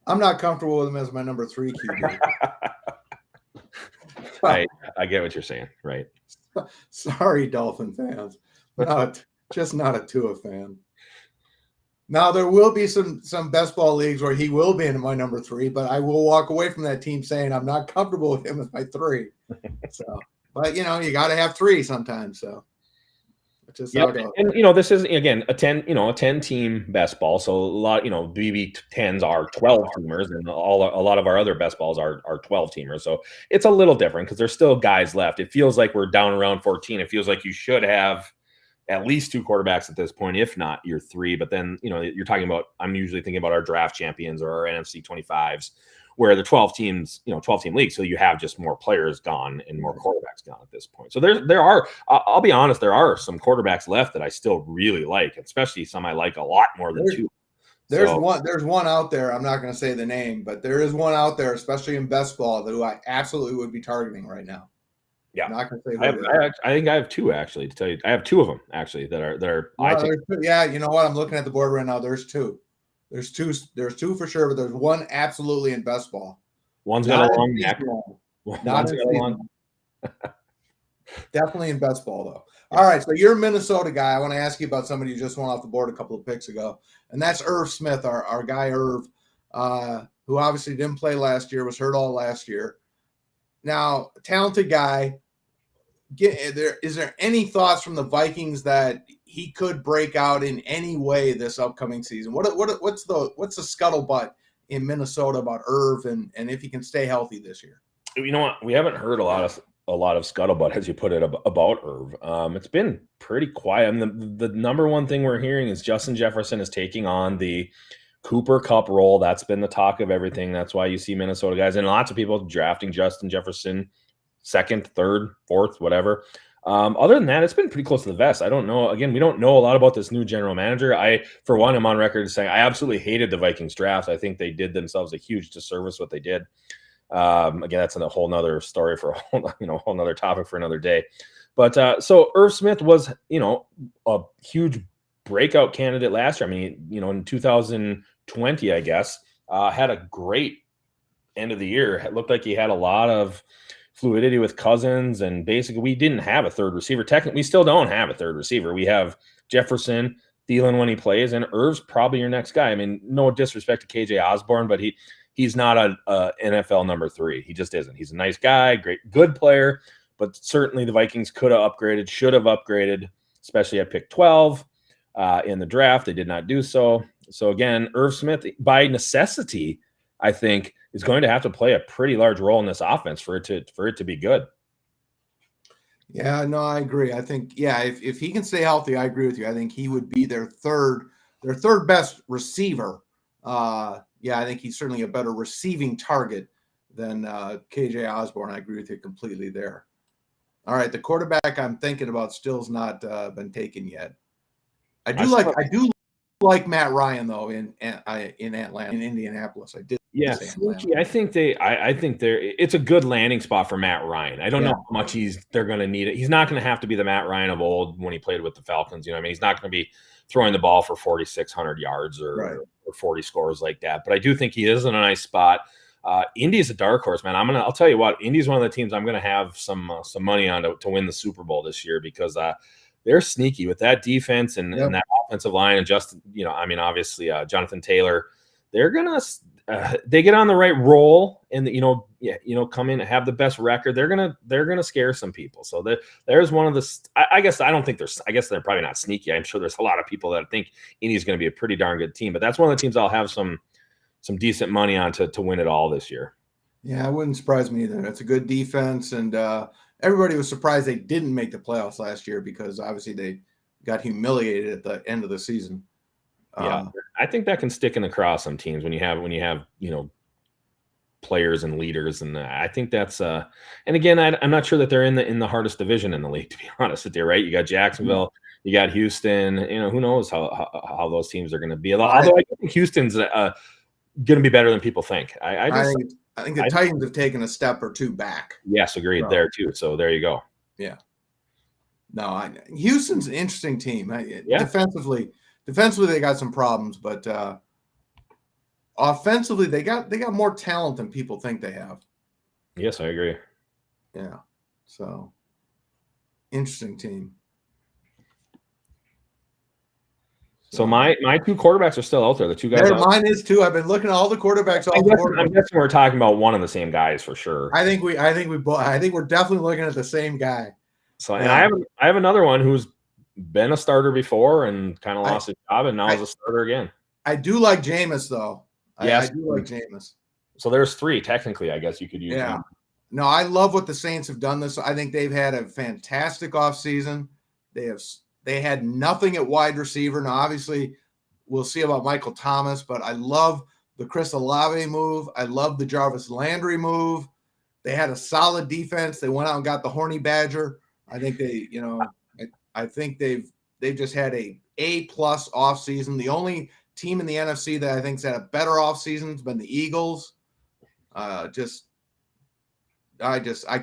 [SPEAKER 1] I'm not comfortable with him as my number 3 QB.
[SPEAKER 2] I get what you're saying, right?
[SPEAKER 1] Sorry, Dolphin fans, but just not a Tua fan. Now there will be some best ball leagues where he will be in my number 3, but I will walk away from that team saying I'm not comfortable with him as my 3. So, but you got to have 3 sometimes. So.
[SPEAKER 2] And this is again a 10 team best ball. So a lot, BB10s are 12 teamers, and a lot of our other best balls are 12 teamers. So it's a little different because there's still guys left. It feels like we're down around 14. It feels like you should have at least 2 quarterbacks at this point, if not your 3. But then you're talking about. I'm usually thinking about our draft champions or our NFC 25s. Where the 12 teams, 12 team league. So you have just more players gone and more quarterbacks gone at this point. So there are, I'll be honest, there are some quarterbacks left that I still really like, especially some I like a lot more than 2.
[SPEAKER 1] There's one out there. I'm not going to say the name, but there is one out there, especially in best ball, who I absolutely would be targeting right now.
[SPEAKER 2] Yeah.
[SPEAKER 1] I'm not going to say
[SPEAKER 2] I think I have 2 actually, to tell you. I have 2 of them actually that are.
[SPEAKER 1] Yeah. You know what? I'm looking at the board right now. There's 2. There's two for sure, but there's one absolutely in best ball.
[SPEAKER 2] One's got a long neck.
[SPEAKER 1] Definitely in best ball, though. All right, so you're a Minnesota guy. I want to ask you about somebody who just went off the board a couple of picks ago, and that's Erv Smith, our guy Erv, who obviously didn't play last year, was hurt all last year. Now, talented guy. Is there any thoughts from the Vikings that he could break out in any way this upcoming season? What's the scuttlebutt in Minnesota about Erv and if he can stay healthy this year?
[SPEAKER 2] You know what? We haven't heard a lot of scuttlebutt, as you put it, about Erv. It's been pretty quiet. I mean, the number one thing we're hearing is Justin Jefferson is taking on the Cooper Kupp role. That's been the talk of everything. That's why you see Minnesota guys and lots of people drafting Justin Jefferson 2nd, 3rd, 4th, whatever. Other than that, it's been pretty close to the vest. I don't know. Again, we don't know a lot about this new general manager. For one, I'm on record saying I absolutely hated the Vikings draft. I think they did themselves a huge disservice what they did. Again, that's a whole nother story for a whole nother topic for another day. But so Erv Smith was, a huge breakout candidate last year. I mean, in 2020, I guess, had a great end of the year. It looked like he had a lot of fluidity with Cousins, and basically we didn't have a third receiver. Technically, we still don't have a third receiver. We have Jefferson, Thielen when he plays, and Erv's probably your next guy. I mean, no disrespect to KJ Osborne, but he's not a NFL number 3. He just isn't. He's a nice guy, good player, but certainly the Vikings could have upgraded, should have upgraded, especially at pick 12 in the draft. They did not do so. So again, Erv Smith, by necessity, I think, is going to have to play a pretty large role in this offense for it to be good.
[SPEAKER 1] Yeah, no, I agree. I think, if he can stay healthy, I agree with you. I think he would be their third best receiver. I think he's certainly a better receiving target than KJ Osborne. I agree with you completely there. All right, the quarterback I'm thinking about still's not been taken yet. I do like Matt Ryan though in Atlanta, in Indianapolis. I did.
[SPEAKER 2] Yeah, sneaky. I think it's a good landing spot for Matt Ryan. I don't know how much they're going to need it. He's not going to have to be the Matt Ryan of old when he played with the Falcons. You know, I mean, he's not going to be throwing the ball for 4,600 yards or 40 scores like that. But I do think he is in a nice spot. Indy's a dark horse, man. I'll tell you what, Indy's one of the teams I'm going to have some money on to win the Super Bowl this year, because they're sneaky with that defense and that offensive line. And just, obviously Jonathan Taylor, they're going to, they get on the right roll and come in and have the best record. They're gonna scare some people. So there's one of the. I guess they're probably not sneaky. I'm sure there's a lot of people that think Indy's going to be a pretty darn good team, but that's one of the teams I'll have some decent money on to win it all this year.
[SPEAKER 1] Yeah, it wouldn't surprise me either. It's a good defense, and everybody was surprised they didn't make the playoffs last year because obviously they got humiliated at the end of the season.
[SPEAKER 2] Yeah, I think that can stick in the craw some teams when you have players and leaders, and I think that's and again, I'm not sure that they're in the hardest division in the league, to be honest with you. Right? You got Jacksonville, you got Houston. Who knows how those teams are going to be? Although I think Houston's going to be better than people think. I
[SPEAKER 1] think the Titans have taken a step or two back.
[SPEAKER 2] Yes, agreed there too. So there you go.
[SPEAKER 1] Yeah. No, Houston's an interesting team. Defensively, they got some problems, but offensively, they got more talent than people think they have.
[SPEAKER 2] Yes, I agree.
[SPEAKER 1] Yeah, so interesting team.
[SPEAKER 2] So my two quarterbacks are still out there. The two guys.
[SPEAKER 1] Mine is too. I've been looking at all the quarterbacks.
[SPEAKER 2] I'm guessing we're talking about one of the same guys for sure.
[SPEAKER 1] I think we're definitely looking at the same guy.
[SPEAKER 2] So, and I have another one who's been a starter before and kind of lost his job, and now is a starter again.
[SPEAKER 1] I do like Jameis, though.
[SPEAKER 2] Yes.
[SPEAKER 1] I do like Jameis.
[SPEAKER 2] So there's 3, technically, I guess you could use.
[SPEAKER 1] Yeah. No, I love what the Saints have done this. I think they've had a fantastic offseason. They had nothing at wide receiver. Now, obviously, we'll see about Michael Thomas, but I love the Chris Olave move. I love the Jarvis Landry move. They had a solid defense. They went out and got the Horny Badger. I think they've just had a plus offseason. The only team in the NFC that I think's had a better offseason has been the Eagles. I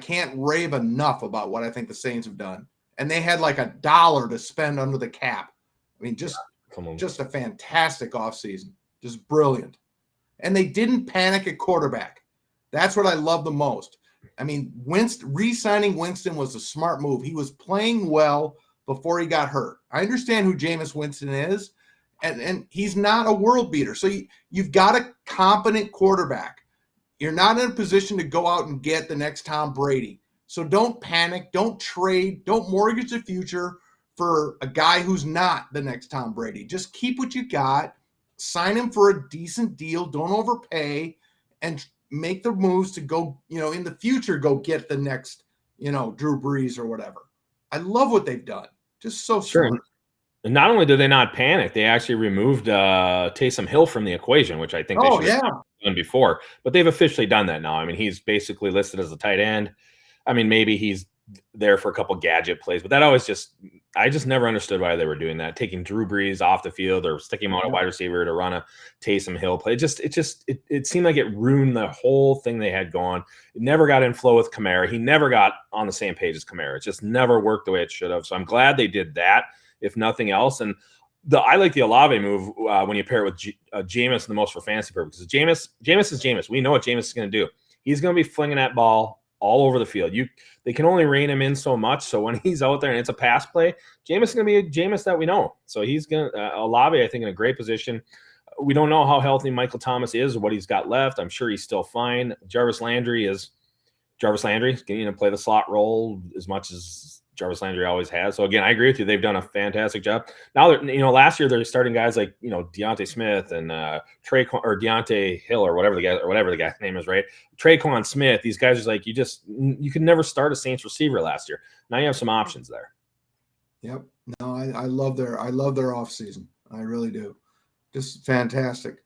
[SPEAKER 1] can't rave enough about what I think the Saints have done. And they had like $1 to spend under the cap. I mean, just a fantastic offseason. Just brilliant. And they didn't panic at quarterback. That's what I love the most. I mean, re-signing Winston was a smart move. He was playing well before he got hurt. I understand who Jameis Winston is, and he's not a world beater. So you've got a competent quarterback. You're not in a position to go out and get the next Tom Brady. So don't panic, don't trade, don't mortgage the future for a guy who's not the next Tom Brady. Just keep what you got, sign him for a decent deal, don't overpay, and make the moves to go, in the future, go get the next, Drew Brees or whatever. I love what they've done. Just so smart.
[SPEAKER 2] And not only did they not panic, they actually removed Taysom Hill from the equation, which I think they should have done before. But they've officially done that now. I mean, he's basically listed as a tight end. I mean, maybe he's there for a couple gadget plays, but I just never understood why they were doing that, taking Drew Brees off the field or sticking him on a wide receiver to run a Taysom Hill play. It seemed like it ruined the whole thing they had going. It never got in flow with Kamara. He never got on the same page as Kamara. It just never worked the way it should have. So I'm glad they did that, if nothing else. And I like the Olave move when you pair it with Jameis the most for fantasy purposes. Jameis is Jameis. We know what Jameis is going to do. He's going to be flinging that ball all over the field. They can only rein him in so much. So when he's out there and it's a pass play, Jameis is going to be a Jameis that we know. So he's going to Olave, I think, in a great position. We don't know how healthy Michael Thomas is or what he's got left. I'm sure he's still fine. Jarvis Landry. He's getting to play the slot role as much as Jarvis Landry always has. So again, I agree with you. They've done a fantastic job. Now last year they're starting guys like Deontay Smith and Deontay Hill or whatever the guy's name is, right? Traquan Smith. These guys are like you could never start a Saints receiver last year. Now you have some options there.
[SPEAKER 1] Yep. No, I love their offseason. I really do. Just fantastic.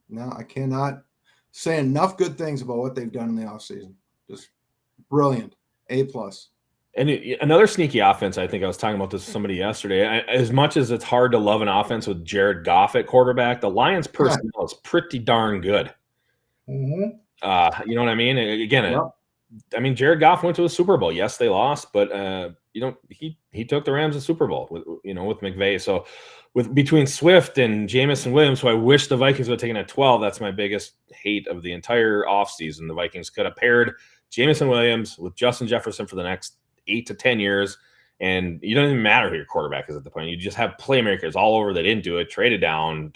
[SPEAKER 1] No, I cannot say enough good things about what they've done in the offseason. Just brilliant. A+.
[SPEAKER 2] And another sneaky offense, I think I was talking about this with somebody yesterday. As much as it's hard to love an offense with Jared Goff at quarterback, the Lions' personnel is pretty darn good.
[SPEAKER 1] Mm-hmm.
[SPEAKER 2] You know what I mean? Again, Jared Goff went to a Super Bowl. Yes, they lost, but he took the Rams to Super Bowl with McVay. So between Swift and Jameson Williams, who I wish the Vikings would have taken at 12, that's my biggest hate of the entire offseason. The Vikings could have paired Jameson Williams with Justin Jefferson for the next 8 to 10 years, and you don't even matter who your quarterback is at the point. You just have playmakers all over that didn't do it, traded down.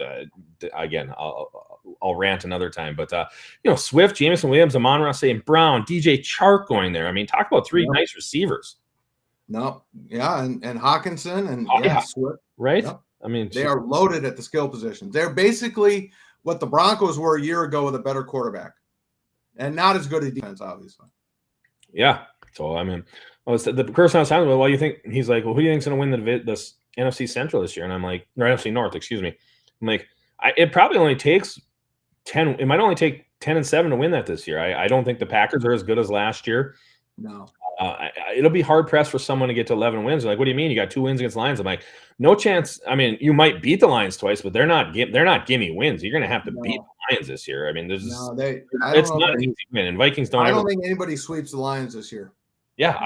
[SPEAKER 2] Again, I'll rant another time, but Swift, Jameson Williams, Amon-Ra St. Brown, DJ Chark going there. I mean, talk about three nice receivers.
[SPEAKER 1] No, yeah, and Hawkinson and Swift,
[SPEAKER 2] right?
[SPEAKER 1] Yep.
[SPEAKER 2] I mean,
[SPEAKER 1] they are loaded at the skill positions. They're basically what the Broncos were a year ago with a better quarterback, and not as good a defense, obviously.
[SPEAKER 2] Yeah. So I mean, the person I was talking about, he's like, well, who do you think's going to win this NFC Central this year? And I'm like, or NFC North, excuse me. I'm like, it probably only takes 10. It might only take 10-7 to win that this year. I don't think the Packers are as good as last year.
[SPEAKER 1] No.
[SPEAKER 2] It'll be hard pressed for someone to get to 11 wins. They're like, what do you mean? You got 2 wins against the Lions? I'm like, no chance. I mean, you might beat the Lions twice, but they're not gimme wins. You're going to have to beat the Lions this year. I mean, it's not an easy win. And Vikings don't.
[SPEAKER 1] I don't think anybody sweeps the Lions this year.
[SPEAKER 2] Yeah,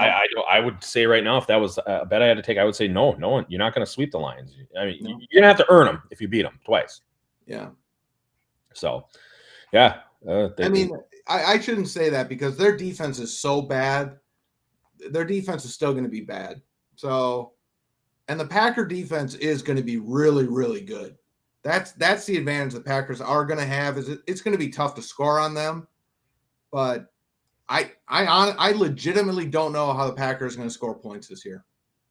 [SPEAKER 2] I would say right now, if that was a bet I had to take, I would say no one. You're not going to sweep the Lions. I mean, you're going to have to earn them if you beat them twice.
[SPEAKER 1] Yeah.
[SPEAKER 2] So, yeah.
[SPEAKER 1] I shouldn't say that because their defense is so bad. Their defense is still going to be bad. So, and the Packer defense is going to be really, really good. That's the advantage the Packers are going to have. Is it's going to be tough to score on them, but I legitimately don't know how the Packers are going to score points this year.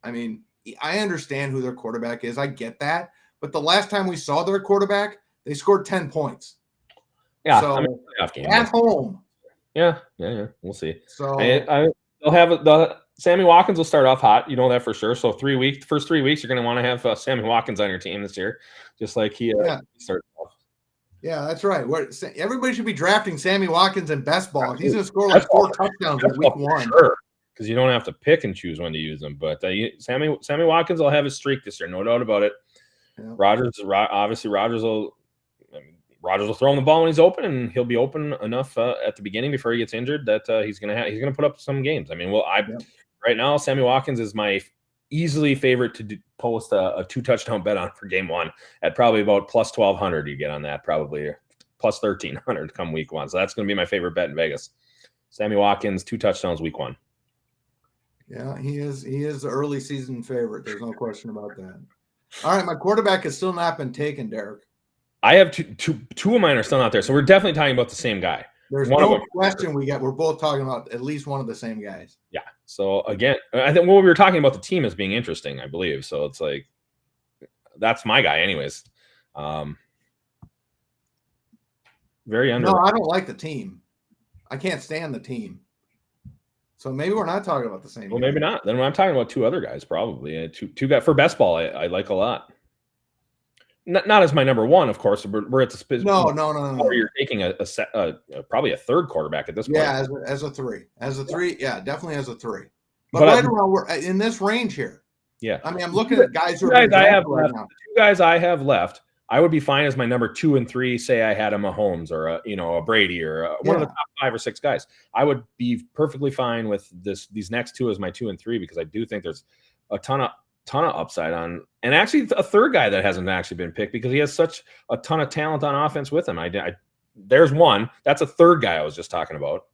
[SPEAKER 1] I mean, I understand who their quarterback is. I get that. But the last time we saw their quarterback, they scored 10 points.
[SPEAKER 2] Yeah.
[SPEAKER 1] So, at home.
[SPEAKER 2] Yeah. We'll see.
[SPEAKER 1] So
[SPEAKER 2] they'll have Sammy Watkins will start off hot. You know that for sure. So first 3 weeks, you're going to want to have Sammy Watkins on your team this year, just like he started off.
[SPEAKER 1] Yeah, that's right. Everybody should be drafting Sammy Watkins in best ball. He's going to score like 4 touchdowns in week 1.
[SPEAKER 2] Sure, because you don't have to pick and choose when to use them. But Sammy Watkins will have his streak this year, no doubt about it. Yeah. Rodgers will throw him the ball when he's open, and he'll be open enough at the beginning before he gets injured that he's gonna put up some games. I mean, right now, Sammy Watkins is my easily favorite to post a 2 touchdown bet on for game 1 at probably about plus 1,200. You get on that, probably plus 1,300 come week 1. So that's going to be my favorite bet in Vegas. Sammy Watkins, 2 touchdowns week 1.
[SPEAKER 1] Yeah, he is the early season favorite. There's no question about that. All right, my quarterback has still not been taken, Darik.
[SPEAKER 2] I have two of mine are still not there. So we're definitely talking about the same guy.
[SPEAKER 1] There's no question we're both talking about at least one of the same guys.
[SPEAKER 2] Yeah. So again, I think what we were talking about the team as being interesting, I believe. So it's like, that's my guy anyways. Very under.
[SPEAKER 1] No, I don't like the team. I can't stand the team. So maybe we're not talking about the same.
[SPEAKER 2] Well, maybe not. Then I'm talking about 2 other guys, probably. Two guys for best ball. I like a lot. Not as my number 1, of course. We're at the space.
[SPEAKER 1] No.
[SPEAKER 2] Where you're taking probably a third quarterback at this point.
[SPEAKER 1] Yeah, as a 3. As a 3, yeah, definitely as a 3. But right around we're in this range here.
[SPEAKER 2] Yeah.
[SPEAKER 1] I mean, I'm looking at guys who
[SPEAKER 2] are I have left. Now. 2 guys I have left. I would be fine as my number 2 and 3. Say I had a Mahomes or a Brady or one of the top 5 or 6 guys. I would be perfectly fine with these next 2 as my 2 and 3 because I do think there's a ton of ton of upside on, and actually a third guy that hasn't actually been picked because he has such a ton of talent on offense with him. There's one. That's a third guy I was just talking about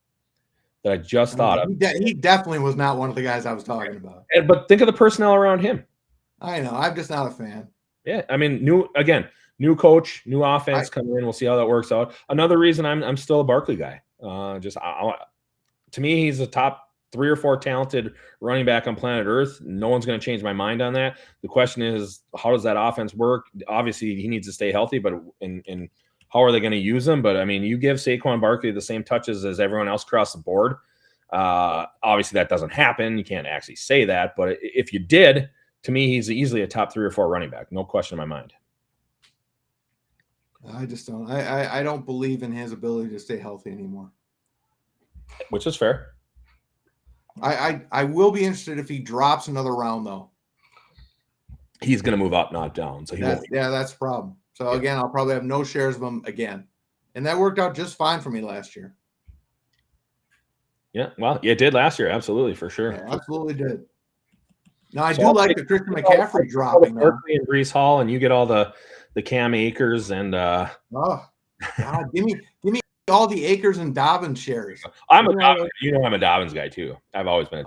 [SPEAKER 2] that I just thought of.
[SPEAKER 1] He definitely was not one of the guys I was talking about.
[SPEAKER 2] But think of the personnel around him.
[SPEAKER 1] I know. I'm just not a fan.
[SPEAKER 2] Yeah, I mean, new coach, new offense coming in. We'll see how that works out. Another reason I'm still a Barkley guy. To me, he's a top 3 or 4 talented running back on planet Earth. No one's going to change my mind on that. The question is, how does that offense work? Obviously, he needs to stay healthy, but in how are they going to use him? But I mean, you give Saquon Barkley the same touches as everyone else across the board. Obviously, that doesn't happen. You can't actually say that, but if you did, to me, he's easily a top 3 or 4 running back. No question in my mind.
[SPEAKER 1] I just don't. I don't believe in his ability to stay healthy anymore.
[SPEAKER 2] Which is fair.
[SPEAKER 1] I will be interested if he drops another round, though.
[SPEAKER 2] He's going to move up, not down. So
[SPEAKER 1] that's the problem. So again, I'll probably have no shares of him again, and that worked out just fine for me last year.
[SPEAKER 2] Yeah, well, it did last year, absolutely, for sure.
[SPEAKER 1] Yeah, absolutely did. Now I do like the Christian McCaffrey dropping.
[SPEAKER 2] Berkeley and Breece Hall, and you get all the Cam Akers and
[SPEAKER 1] oh God, give me all the Akers and Dobbins shares.
[SPEAKER 2] I'm a Dobbins, I'm a Dobbins guy too. I've always been.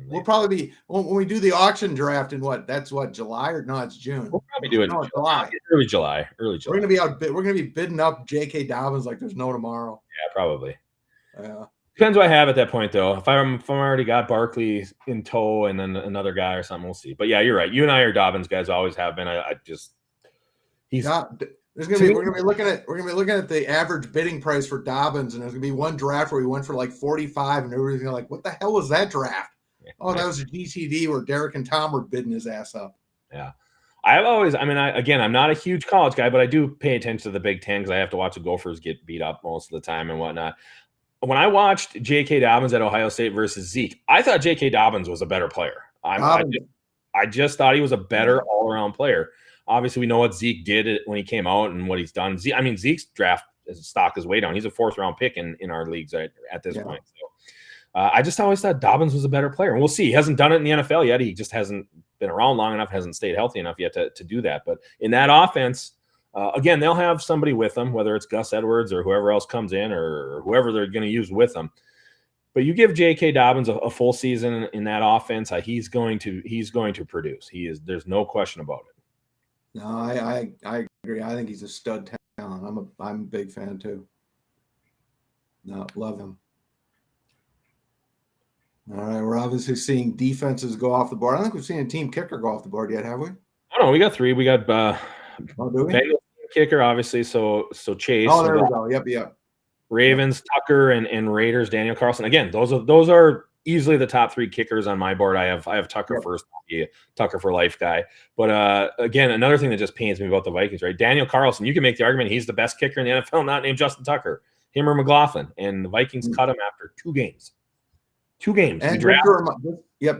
[SPEAKER 1] We'll probably be when we do the auction draft in July or no, it's June.
[SPEAKER 2] We'll probably do it.
[SPEAKER 1] No, July.
[SPEAKER 2] Early July.
[SPEAKER 1] We're gonna be bidding up J.K. Dobbins like there's no tomorrow.
[SPEAKER 2] Yeah, probably.
[SPEAKER 1] Yeah.
[SPEAKER 2] Depends what I have at that point, though. If I'm already got Barkley in tow and then another guy or something, we'll see. But yeah, you're right. You and I are Dobbins guys. Always have been. We're
[SPEAKER 1] gonna be looking at the average bidding price for Dobbins, and there's gonna be one draft where he went for like 45, and everybody's gonna like, what the hell was that draft? Oh, that was a GTD where Derek and Tom were bidding his ass up.
[SPEAKER 2] Yeah. I'm not a huge college guy, but I do pay attention to the Big Ten because I have to watch the Gophers get beat up most of the time and whatnot. When I watched J.K. Dobbins at Ohio State versus Zeke, I thought J.K. Dobbins was a better player. I just thought he was a better all-around player. Obviously, we know what Zeke did when he came out and what he's done. Zeke's draft stock is way down. He's a 4th-round pick in our leagues at this point. So I just always thought Dobbins was a better player. And we'll see. He hasn't done it in the NFL yet. He just hasn't been around long enough, hasn't stayed healthy enough yet to do that. But in that offense, again, they'll have somebody with them, whether it's Gus Edwards or whoever else comes in or whoever they're going to use with them. But you give J.K. Dobbins a full season in that offense, he's going to produce. There's no question about it.
[SPEAKER 1] No, I agree. I think he's a stud talent. I'm a big fan too. No, love him. All right, we're obviously seeing defenses go off the board. I don't think we've seen a team kicker go off the board yet, have we?
[SPEAKER 2] Oh no, we got 3. We got
[SPEAKER 1] do we?
[SPEAKER 2] Bengals kicker, obviously. So Chase.
[SPEAKER 1] Oh, there we go. Yep.
[SPEAKER 2] Ravens, Tucker, and Raiders, Daniel Carlson. Again, those are easily the top 3 kickers on my board. I have Tucker first, Tucker for life guy. But again, another thing that just pains me about the Vikings, right? Daniel Carlson, you can make the argument he's the best kicker in the NFL, not named Justin Tucker, him or McLaughlin. And the Vikings cut him after 2 games. 2 games.
[SPEAKER 1] And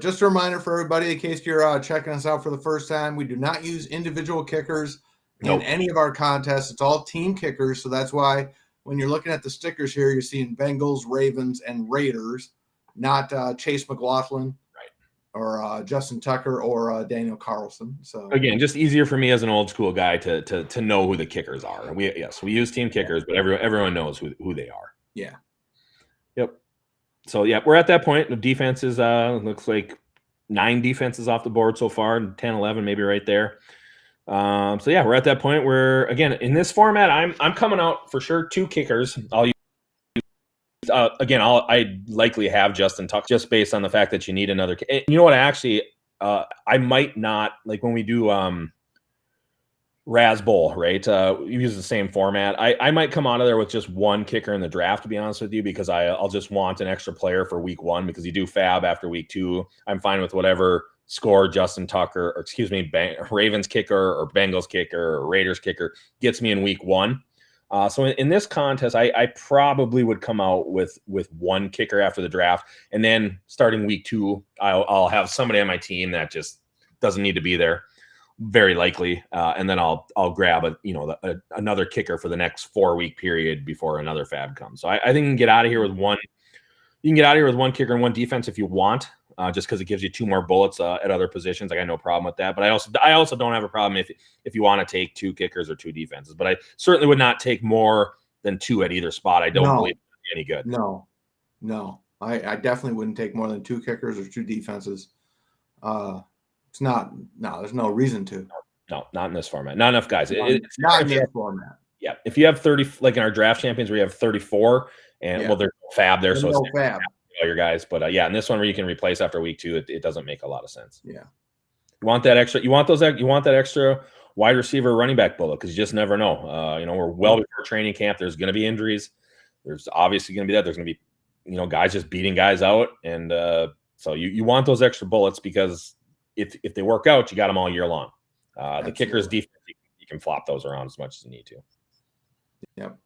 [SPEAKER 1] just a reminder for everybody, in case you're checking us out for the first time, we do not use individual kickers in any of our contests. It's all team kickers. So that's why when you're looking at the stickers here, you're seeing Bengals, Ravens, and Raiders, not Chase McLaughlin, right, or Justin Tucker or Daniel Carlson. So
[SPEAKER 2] again, just easier for me as an old school guy to know who the kickers are. We use team kickers, but everyone knows who they are.
[SPEAKER 1] Yeah.
[SPEAKER 2] Yep. So we're at that point. The defenses looks like 9 defenses off the board so far, 10, 11, maybe right there. We're at that point where, again, in this format, I'm coming out for sure 2 kickers. I'll use I likely have Justin Tucker just based on the fact that you need another. You know what? Actually, I might not, like when we do Raz Bowl, right? We use the same format. I might come out of there with just 1 kicker in the draft, to be honest with you, because I'll just want an extra player for week 1 because you do fab after week 2. I'm fine with whatever score Justin Tucker, or Ravens kicker or Bengals kicker or Raiders kicker gets me in week 1. So in this contest, I probably would come out with 1 kicker after the draft, and then starting week 2, I'll have somebody on my team that just doesn't need to be there, very likely, and then I'll grab another kicker for the next 4-week period before another fab comes. So I think you can get out of here with 1. You can get out of here with 1 kicker and 1 defense if you want. just because it gives you 2 more bullets at other positions. I got no problem with that. But I also don't have a problem if you want to take 2 kickers or 2 defenses. But I certainly would not take more than 2 at either spot. I don't believe it would be any good.
[SPEAKER 1] No. I definitely wouldn't take more than 2 kickers or 2 defenses. It's not. No, there's no reason to.
[SPEAKER 2] No, not in this format. Not enough guys.
[SPEAKER 1] Not in this format.
[SPEAKER 2] Yeah, if you have 30, like in our draft champions, where you have 34, and well, there's no fab there, so
[SPEAKER 1] no
[SPEAKER 2] it's
[SPEAKER 1] fab.
[SPEAKER 2] All your guys. But yeah, in this one where you can replace after week 2, it doesn't make a lot of sense.
[SPEAKER 1] Yeah,
[SPEAKER 2] you want that extra. You want that extra wide receiver, running back bullet, because you just never know. We're well before training camp. There's going to be injuries. There's obviously going to be that. There's going to be guys just beating guys out, and so you want those extra bullets, because if they work out, you got them all year long. The kicker's defense, you can flop those around as much as you need to.
[SPEAKER 1] Yep.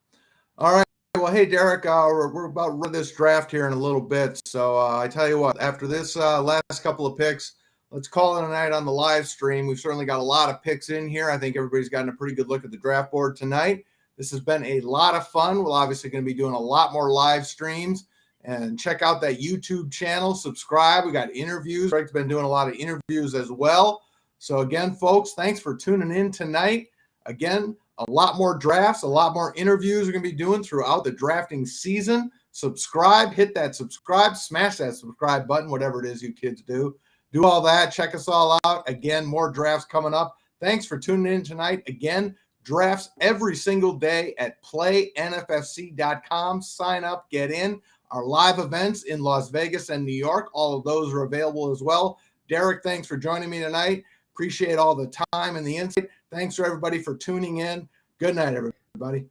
[SPEAKER 1] All right. Well, hey, Darik, we're about to run this draft here in a little bit. So I tell you what, after this last couple of picks, let's call it a night on the live stream. We've certainly got a lot of picks in here. I think everybody's gotten a pretty good look at the draft board tonight. This has been a lot of fun. We're obviously going to be doing a lot more live streams. And check out that YouTube channel. Subscribe. We got interviews. Greg's been doing a lot of interviews as well. So again, folks, thanks for tuning in tonight. Again, a lot more drafts, a lot more interviews we're going to be doing throughout the drafting season. Subscribe, hit that subscribe, smash that subscribe button, whatever it is you kids do. Do all that. Check us all out. Again, more drafts coming up. Thanks for tuning in tonight. Again, drafts every single day at playnffc.com. Sign up, get in. Our live events in Las Vegas and New York, all of those are available as well. Darik, thanks for joining me tonight. Appreciate all the time and the insight. Thanks for everybody for tuning in. Good night, everybody.